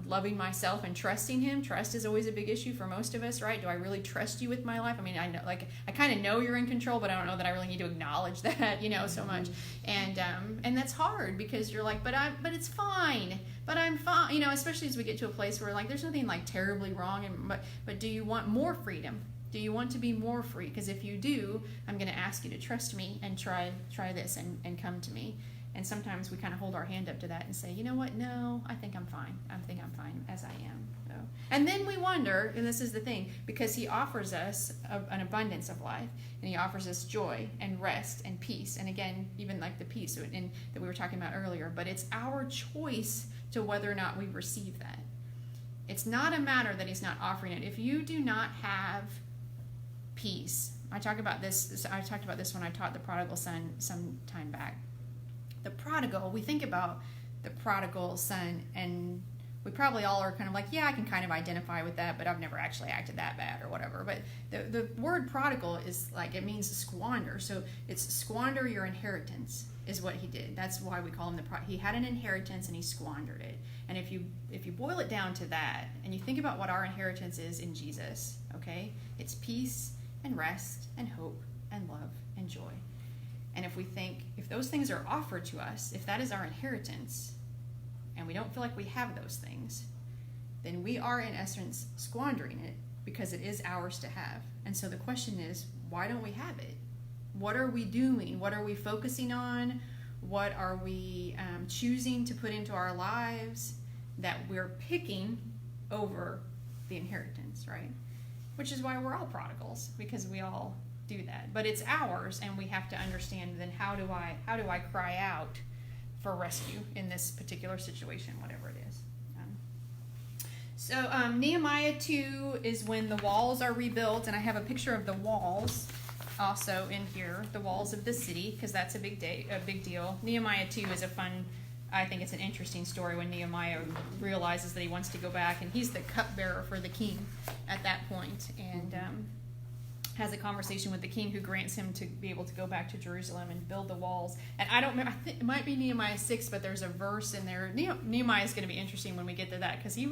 [SPEAKER 1] loving myself and trusting him. Trust is always a big issue for most of us, right? Do I really trust you with my life? I mean, I know, like, I kind of know you're in control, but I don't know that I really need to acknowledge that, so much. And that's hard because you're like, but it's fine. But I'm fine, especially as we get to a place where, like, there's nothing like terribly wrong. But do you want more freedom? Do you want to be more free? Because if you do, I'm going to ask you to trust me and try this and come to me. And sometimes we kind of hold our hand up to that and say, you know what? No, I think I'm fine. I think I'm fine as I am. So, and then we wonder, and this is the thing, because he offers us an abundance of life, and he offers us joy and rest and peace. And again, even like the peace that we were talking about earlier. But it's our choice to whether or not we receive that. It's not a matter that he's not offering it. If you do not have peace, I talked about this when I taught the prodigal son some time back. The prodigal, we think about the prodigal son, and we probably all are kind of like, yeah, I can kind of identify with that, but I've never actually acted that bad or whatever. But the word prodigal is like, it means squander. So it's squander your inheritance is what he did. That's why we call him he had an inheritance and he squandered it. And if you boil it down to that, and you think about what our inheritance is in Jesus, okay, it's peace and rest and hope and love and joy. And if those things are offered to us, if that is our inheritance, and we don't feel like we have those things, then we are in essence squandering it because it is ours to have. And so the question is, why don't we have it? What are we doing? What are we focusing on? What are we choosing to put into our lives that we're picking over the inheritance, right? Which is why we're all prodigals, because we all do that. But it's ours, and we have to understand then how do I cry out for rescue in this particular situation, whatever it is. So Nehemiah 2 is when the walls are rebuilt, and I have a picture of the walls also in here, the walls of the city, because that's a big deal. Nehemiah 2 is I think it's an interesting story when Nehemiah realizes that he wants to go back, and he's the cupbearer for the king at that point, and has a conversation with the king, who grants him to be able to go back to Jerusalem and build the walls. And I don't remember, I think it might be Nehemiah 6, but there's a verse in there. Nehemiah is going to be interesting when we get to that, because he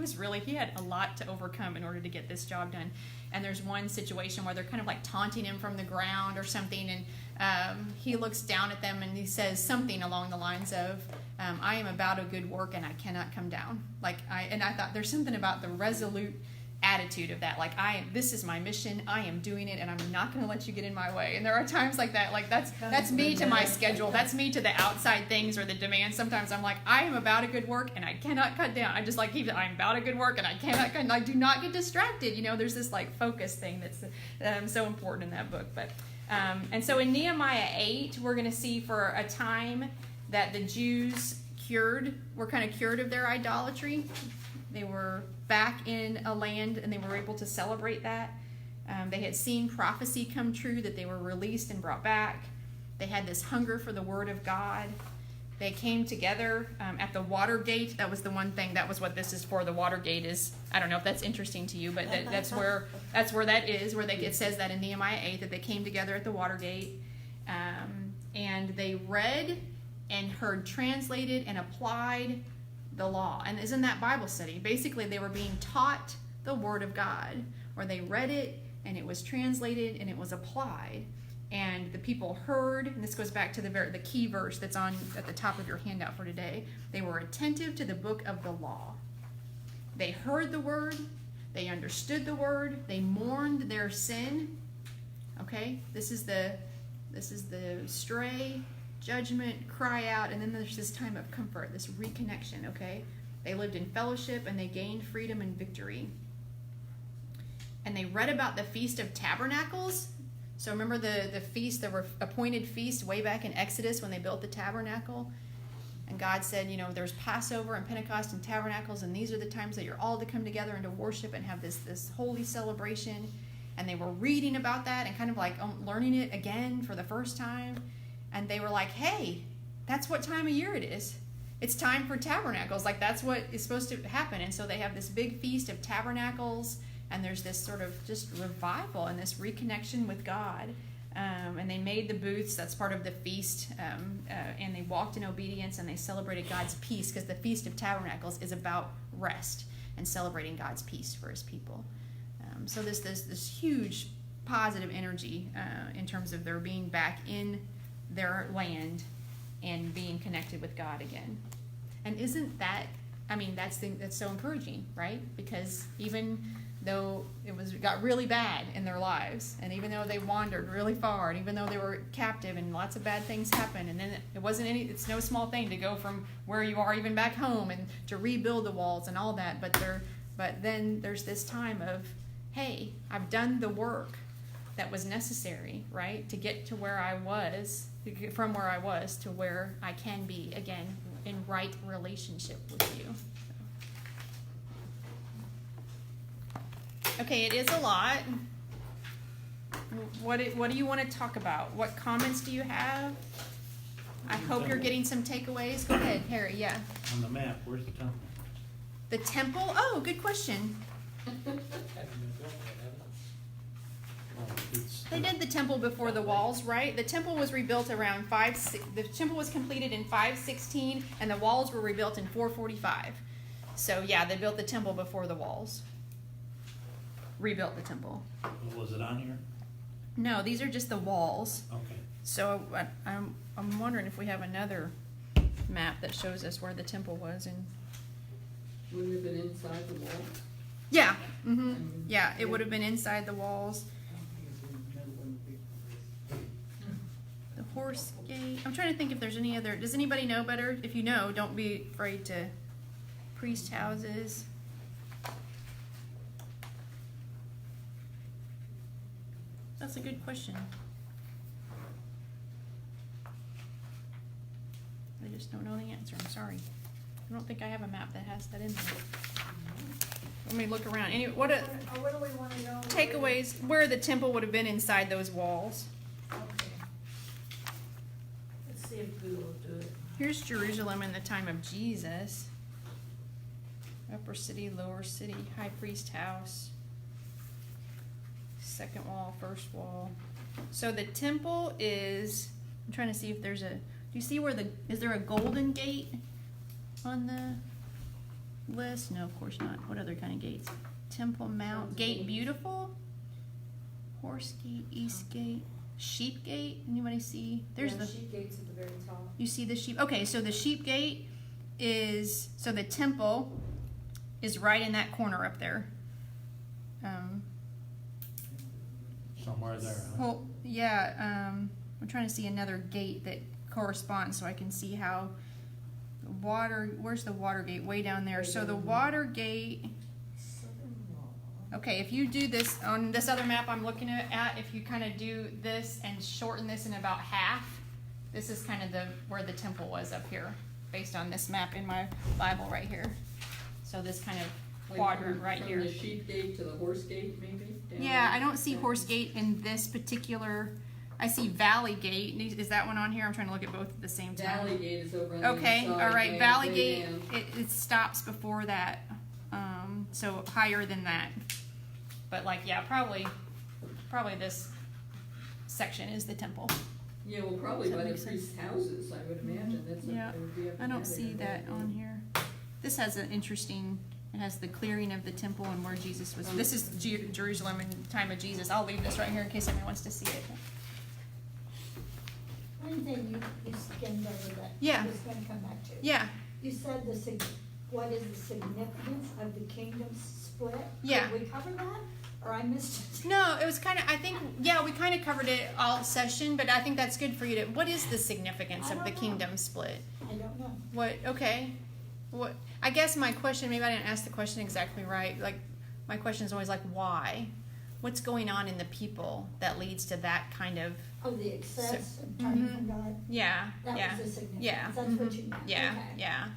[SPEAKER 1] had a lot to overcome in order to get this job done. And there's one situation where they're kind of like taunting him from the ground or something, and he looks down at them and he says something along the lines of, I am about a good work and I cannot come down. And I thought there's something about the resolute attitude of that, like, this is my mission, I am doing it, and I'm not going to let you get in my way. And there are times like that, like that's me to my schedule, that's me to the outside things or the demands. Sometimes I'm like, I am about a good work and I cannot cut down. I just like keep it, I'm about a good work and I cannot cut, like, do not get distracted. There's this like focus thing that's so important in that book. But and so in Nehemiah 8, we're going to see for a time that the Jews were kind of cured of their idolatry. They were back in a land, and they were able to celebrate that. They had seen prophecy come true, that they were released and brought back. They had this hunger for the Word of God. They came together at the water gate. That was the one thing. That was what this is for. The water gate is, I don't know if that's interesting to you, but that's where that is, where it says that in Nehemiah 8, that they came together at the water gate. And they read and heard translated and applied the law. And isn't that Bible study? Basically, they were being taught the Word of God, or they read it and it was translated and it was applied, and the people heard. And this goes back to the key verse that's on at the top of your handout for today. They were attentive to the book of the law. They heard the Word, they understood the Word, they mourned their sin. Okay, this is the stray, judgment, cry out, and then there's this time of comfort, this reconnection, okay? They lived in fellowship, and they gained freedom and victory. And they read about the Feast of Tabernacles. So remember the feast, there were appointed feasts way back in Exodus when they built the tabernacle. And God said, there's Passover and Pentecost and tabernacles, and these are the times that you're all to come together and to worship and have this holy celebration. And they were reading about that and kind of like learning it again for the first time. And they were like, hey, that's what time of year it is. it's time for tabernacles. Like that's what is supposed to happen. And so they have this big feast of tabernacles, and there's this sort of just revival and this reconnection with God. And they made the booths, that's part of the feast, and they walked in obedience and they celebrated God's peace, because the Feast of Tabernacles is about rest and celebrating God's peace for his people. So this huge positive energy in terms of their being back in their land and being connected with God again. And isn't that, I mean, that's so encouraging, right? Because even though got really bad in their lives, and even though they wandered really far, and even though they were captive and lots of bad things happened, and then it's no small thing to go from where you are even back home and to rebuild the walls and all that, but then there's this time of, hey, I've done the work that was necessary, right, to get to where I was, from where I was to where I can be again in right relationship with you. Okay, it is a lot. What do you want to talk about? What comments do you have? I hope you're getting some takeaways. Go ahead, Harry. Yeah.
[SPEAKER 8] On the map, where's the temple?
[SPEAKER 1] The temple? Oh, good question. They did the temple before the walls, right? The temple was rebuilt around the temple was completed in 516, and the walls were rebuilt in 445. So yeah, they built the temple before the walls. Rebuilt the temple.
[SPEAKER 8] Was it on here?
[SPEAKER 1] No, these are just the walls.
[SPEAKER 8] Okay.
[SPEAKER 1] So I'm wondering if we have another map that shows us where the temple was. And
[SPEAKER 7] Wouldn't it have been inside the wall?
[SPEAKER 1] yeah, yeah, it would have been inside the walls. The horse gate. I'm trying to think if there's any other. Does anybody know better? If you know, don't be afraid to. Priest houses. That's a good question. I just don't know the answer. I'm sorry. I don't think I have a map that has that in there. Let me look around. What
[SPEAKER 2] do we wanna know?
[SPEAKER 1] takeaways? Where the temple would have been inside those walls.
[SPEAKER 2] Okay. Let's see if Google will do it.
[SPEAKER 1] Here's Jerusalem in the time of Jesus. Upper city, lower city, high priest house. Second wall, first wall. So the temple is, I'm trying to see if there's do you see where is there a golden gate on the list? No, of course not. What other kind of gates? Temple Mount, Gate Beautiful, Horse Gate, East Gate, Sheep Gate. Anybody see? There's the
[SPEAKER 6] sheep gates at the very top.
[SPEAKER 1] You see the sheep? Okay, so the sheep gate so the temple is right in that corner up there.
[SPEAKER 8] Somewhere there, huh?
[SPEAKER 1] Well, yeah, I'm trying to see another gate that corresponds so I can see how where's the water gate? Way down there. So the water gate, okay, if you do this on this other map I'm looking at, if you kind of do this and shorten this in about half, this is kind of where the temple was up here, based on this map in my Bible right here. So this kind of quadrant right here.
[SPEAKER 7] From the sheep gate to the horse gate, maybe? Down
[SPEAKER 1] Yeah,
[SPEAKER 7] there?
[SPEAKER 1] I don't see horse gate in this particular. I see Valley Gate. Is that one on here? I'm trying to look at both at the same time.
[SPEAKER 7] Valley gate is over on the other
[SPEAKER 1] Okay,
[SPEAKER 7] side.
[SPEAKER 1] all right.
[SPEAKER 7] way-
[SPEAKER 1] Valley
[SPEAKER 7] way
[SPEAKER 1] Gate.
[SPEAKER 7] down.
[SPEAKER 1] It stops before that, so higher than that. But like, yeah, probably this section is the temple.
[SPEAKER 7] Yeah, well, probably
[SPEAKER 1] Does that
[SPEAKER 7] by the
[SPEAKER 1] make sense?
[SPEAKER 7] priest's houses, I would imagine, that's what
[SPEAKER 1] Yeah,
[SPEAKER 7] they would be up
[SPEAKER 1] I don't
[SPEAKER 7] in
[SPEAKER 1] see that on here. This has an interesting. It has the clearing of the temple and where Jesus was. This is Jerusalem in the time of Jesus. I'll leave this right here in case anyone wants to see it.
[SPEAKER 5] One thing you skimmed over that
[SPEAKER 1] Yeah.
[SPEAKER 5] I was gonna come back to.
[SPEAKER 1] Yeah,
[SPEAKER 5] You said what is the significance of the kingdom split?
[SPEAKER 1] Yeah.
[SPEAKER 5] Did we cover that, or I missed it?
[SPEAKER 1] no, it was kind of. I think we kind of covered it all session, but I think that's good for you to. What is the significance
[SPEAKER 5] I
[SPEAKER 1] of the
[SPEAKER 5] don't know.
[SPEAKER 1] kingdom split?
[SPEAKER 5] I don't know.
[SPEAKER 1] What? Okay. What? I guess my question. Maybe I didn't ask the question exactly right. Like, my question is always like, why? What's going on in the people that leads to that kind of?
[SPEAKER 5] Oh, the excess of turning from God,
[SPEAKER 1] Yeah.
[SPEAKER 5] that
[SPEAKER 1] yeah.
[SPEAKER 5] was the significance,
[SPEAKER 1] Yeah.
[SPEAKER 5] that's what you meant,
[SPEAKER 1] Yeah.
[SPEAKER 5] okay.
[SPEAKER 1] Yeah.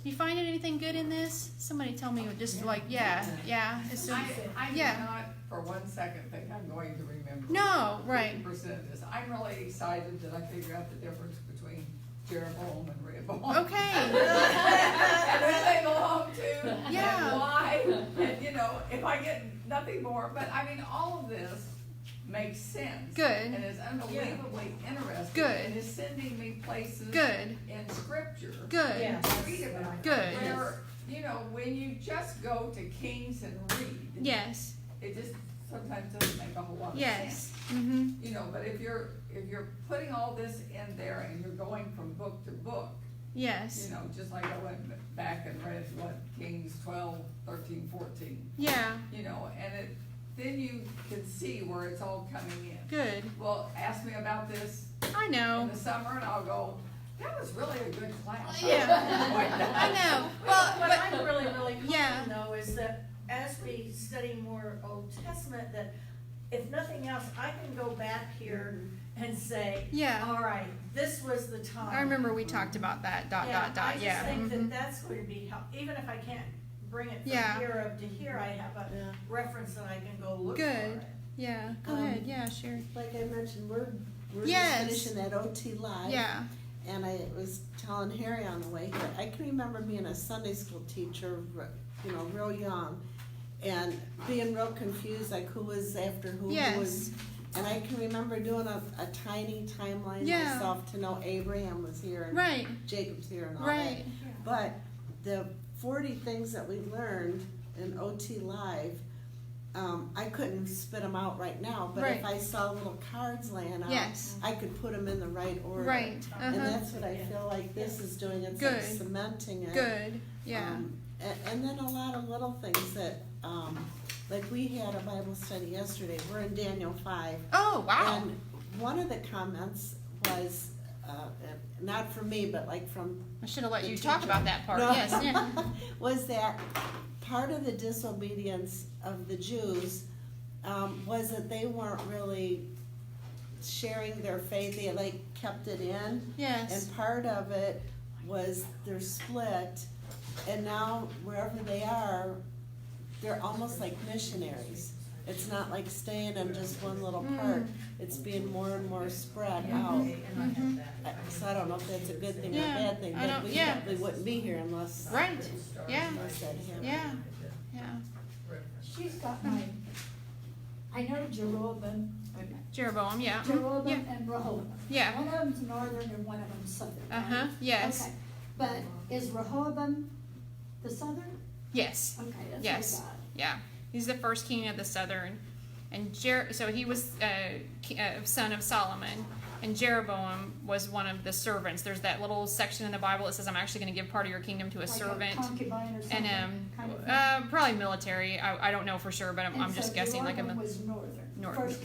[SPEAKER 1] You finding anything good in this? Somebody tell me, just like, yeah. It's so,
[SPEAKER 3] I do
[SPEAKER 1] yeah.
[SPEAKER 3] not for 1 second think I'm going to remember.
[SPEAKER 1] No, right.
[SPEAKER 3] 50% of this. I'm really excited that I figure out the difference between Jeroboam and Rehoboam.
[SPEAKER 1] Okay.
[SPEAKER 3] And who they belong to.
[SPEAKER 1] Yeah.
[SPEAKER 3] And why. And you know, if I get nothing more, but I mean, all of this makes sense.
[SPEAKER 1] Good.
[SPEAKER 3] And is unbelievably interesting.
[SPEAKER 1] Good.
[SPEAKER 3] And is sending me places.
[SPEAKER 1] Good.
[SPEAKER 3] In scripture.
[SPEAKER 1] Good.
[SPEAKER 2] Yeah.
[SPEAKER 3] To read about.
[SPEAKER 1] Good.
[SPEAKER 3] Where, you know, when you just go to Kings and read.
[SPEAKER 1] Yes.
[SPEAKER 3] It just sometimes doesn't make a whole lot of sense.
[SPEAKER 1] Yes. Mm-hmm.
[SPEAKER 3] You know, but if you're putting all this in there and you're going from book to book,
[SPEAKER 1] Yes.
[SPEAKER 3] you know, just like I went back and read Kings 12, 13, 14,
[SPEAKER 1] Yeah.
[SPEAKER 3] you know, and then you can see where it's all coming in.
[SPEAKER 1] Good.
[SPEAKER 3] Well, ask me about this
[SPEAKER 1] I
[SPEAKER 3] in
[SPEAKER 1] know.
[SPEAKER 3] the summer and I'll go, that was really a good class.
[SPEAKER 1] Yeah. I know. Well,
[SPEAKER 2] What
[SPEAKER 1] but
[SPEAKER 2] I'm really
[SPEAKER 1] yeah.
[SPEAKER 2] hoping though is that as we study more Old Testament, that if nothing else, I can go back here and say,
[SPEAKER 1] Yeah.
[SPEAKER 2] all right, this was the time.
[SPEAKER 1] I remember we talked about that.
[SPEAKER 2] Yeah, I just
[SPEAKER 1] Yeah.
[SPEAKER 2] think
[SPEAKER 1] Mhm.
[SPEAKER 2] that that's going to be even if I can't bring it from
[SPEAKER 1] Yeah.
[SPEAKER 2] here up to here, I have a
[SPEAKER 4] Yeah.
[SPEAKER 2] reference that I can go look for
[SPEAKER 1] Good.
[SPEAKER 2] it.
[SPEAKER 1] Yeah. Go
[SPEAKER 4] Um,
[SPEAKER 1] ahead. Yeah. Sure.
[SPEAKER 4] Like I mentioned, we're
[SPEAKER 1] Yes.
[SPEAKER 4] just finishing that OT Live.
[SPEAKER 1] Yeah.
[SPEAKER 4] And I was telling Harry on the way here, I can remember being a Sunday school teacher, you know, real young, and being real confused, like who was after who
[SPEAKER 1] Yes.
[SPEAKER 4] was. And I can remember doing a tiny timeline
[SPEAKER 1] Yeah.
[SPEAKER 4] myself to know Abraham was here and
[SPEAKER 1] Right.
[SPEAKER 4] Jacob's here and all
[SPEAKER 1] Right.
[SPEAKER 4] that. But the 40 things that we learned in OT Live, I couldn't spit them out right now, but if
[SPEAKER 1] Right.
[SPEAKER 4] I saw little cards laying out,
[SPEAKER 1] Yes.
[SPEAKER 4] I could put them in the right order.
[SPEAKER 1] Right.
[SPEAKER 4] And
[SPEAKER 1] Uh-huh.
[SPEAKER 4] that's what I feel like this is doing, it's
[SPEAKER 1] Good.
[SPEAKER 4] like cementing it.
[SPEAKER 1] Good. Yeah.
[SPEAKER 4] And then a lot of little things that, like we had a Bible study yesterday, we're in Daniel 5.
[SPEAKER 1] Oh wow.
[SPEAKER 4] And one of the comments was, not from me, but like from
[SPEAKER 1] I should have let
[SPEAKER 4] the
[SPEAKER 1] you talk
[SPEAKER 4] teacher.
[SPEAKER 1] about that part.
[SPEAKER 4] No.
[SPEAKER 1] Yes. Yeah.
[SPEAKER 4] was that part of the disobedience of the Jews was that they weren't really sharing their faith, they like kept it in.
[SPEAKER 1] Yes.
[SPEAKER 4] And part of it was they're split, and now wherever they are, they're almost like missionaries. It's not like staying in just one little part, it's being more and more spread out. So I don't know if that's a good thing or a
[SPEAKER 1] Yeah,
[SPEAKER 4] bad thing,
[SPEAKER 1] I
[SPEAKER 4] but
[SPEAKER 1] don't-
[SPEAKER 4] we
[SPEAKER 1] yeah.
[SPEAKER 4] probably wouldn't be here unless,
[SPEAKER 1] Right. Yeah.
[SPEAKER 4] unless that happened.
[SPEAKER 1] Yeah. Yeah.
[SPEAKER 5] She's got my, I know Jeroboam,
[SPEAKER 1] Jeroboam. Yeah.
[SPEAKER 5] Jeroboam
[SPEAKER 1] Yeah.
[SPEAKER 5] and Rehoboam.
[SPEAKER 1] Yeah.
[SPEAKER 5] One of them's northern and one of them's southern.
[SPEAKER 1] Uh huh.
[SPEAKER 5] right?
[SPEAKER 1] Yes.
[SPEAKER 5] Okay, but is Rehoboam the southern?
[SPEAKER 1] Yes.
[SPEAKER 5] Okay, that's
[SPEAKER 1] Yes.
[SPEAKER 5] what I thought.
[SPEAKER 1] Yeah. He's the first king of the southern, and so he was son of Solomon, and Jeroboam was one of the servants. There's that little section in the Bible that says, "I'm actually going to give part of your kingdom to a
[SPEAKER 5] Like
[SPEAKER 1] servant."
[SPEAKER 5] concubine or something,
[SPEAKER 1] And
[SPEAKER 5] kind of thing.
[SPEAKER 1] probably military. I don't know for sure, but I'm
[SPEAKER 5] And
[SPEAKER 1] just
[SPEAKER 5] so
[SPEAKER 1] guessing. Like
[SPEAKER 5] Jeroboam was northern.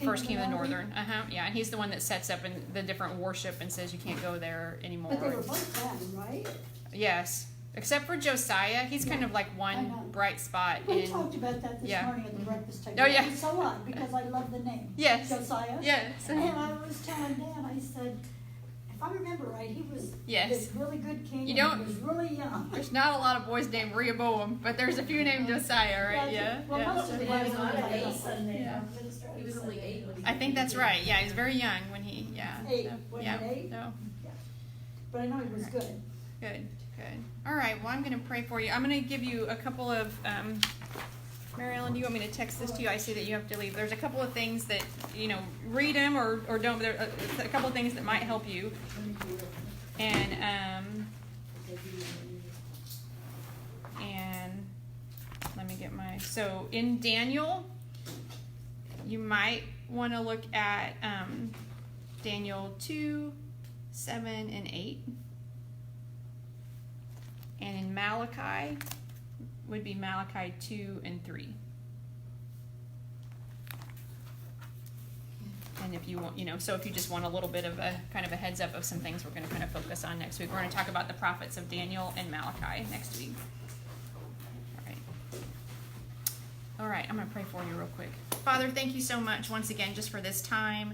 [SPEAKER 1] First king of the northern. Yeah, and he's the one that sets up in the different worship and says you can't go there anymore.
[SPEAKER 5] But they were both bad, right?
[SPEAKER 1] Yes, except for Josiah. He's kind of like
[SPEAKER 5] I
[SPEAKER 1] one
[SPEAKER 5] know.
[SPEAKER 1] bright spot
[SPEAKER 5] We
[SPEAKER 1] in.
[SPEAKER 5] talked about that this
[SPEAKER 1] yeah.
[SPEAKER 5] morning at the
[SPEAKER 1] Mhm.
[SPEAKER 5] breakfast table.
[SPEAKER 1] Oh, yeah.
[SPEAKER 5] It was so odd, because I love the name.
[SPEAKER 1] Yes.
[SPEAKER 5] Josiah.
[SPEAKER 1] Yes.
[SPEAKER 5] And I was telling Dan, I said, if I remember right, he was
[SPEAKER 1] Yes.
[SPEAKER 5] this really good king,
[SPEAKER 1] You
[SPEAKER 5] and
[SPEAKER 1] don't-
[SPEAKER 5] he was really young.
[SPEAKER 1] There's not a lot of boys named Rehoboam, but there's a few named Josiah, right? Yeah.
[SPEAKER 5] Well,
[SPEAKER 1] yeah.
[SPEAKER 5] most of the
[SPEAKER 2] He was
[SPEAKER 5] Bible
[SPEAKER 2] not
[SPEAKER 5] was
[SPEAKER 2] an
[SPEAKER 5] like
[SPEAKER 2] ace son there.
[SPEAKER 7] He was only 8 when he.
[SPEAKER 1] I think that's right. Yeah, he's very young when he. Yeah.
[SPEAKER 5] 8.
[SPEAKER 1] So,
[SPEAKER 5] Wasn't
[SPEAKER 1] yeah.
[SPEAKER 5] it 8?
[SPEAKER 1] No.
[SPEAKER 5] But I know he was good.
[SPEAKER 1] Good. Good. All right. Well, I'm going to pray for you. I'm going to give you a couple of. Mary Ellen, do you want me to text this to you? I see that you have to leave. There's a couple of things that read them or don't. But there are a couple of things that might help you. And let me get so in Daniel, you might want to look at Daniel 2, 7, and 8. And in Malachi would be Malachi 2 and 3. And if you want, so if you just want a little bit of a kind of a heads up of some things we're going to kind of focus on next week. We're going to talk about the prophets of Daniel and Malachi next week. All right, I'm going to pray for you real quick. Father, thank you so much once again just for this time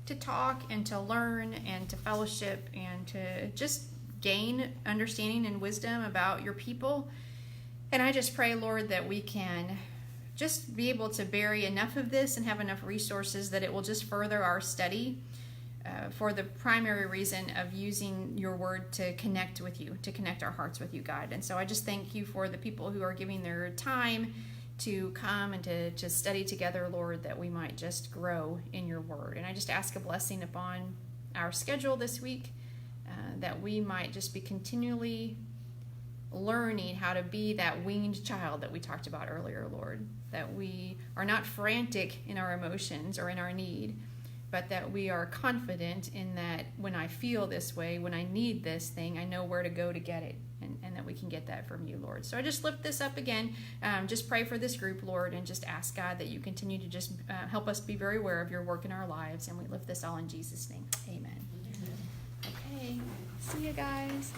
[SPEAKER 1] to talk and to learn and to fellowship and to just gain understanding and wisdom about your people. And I just pray, Lord, that we can just be able to bury enough of this and have enough resources that it will just further our study for the primary reason of using your word to connect with you, to connect our hearts with you, God. And so I just thank you for the people who are giving their time to come and to study together, Lord, that we might just grow in your word. And I just ask a blessing upon our schedule this week, that we might just be continually learning how to be that weaned child that we talked about earlier, Lord, that we are not frantic in our emotions or in our need, but that we are confident in that when I feel this way, when I need this thing, I know where to go to get it, and that we can get that from you, Lord. So I just lift this up again. Just pray for this group, Lord, and just ask, God, that you continue to just help us be very aware of your work in our lives, and we lift this all in Jesus' name. Amen. Okay, see you guys.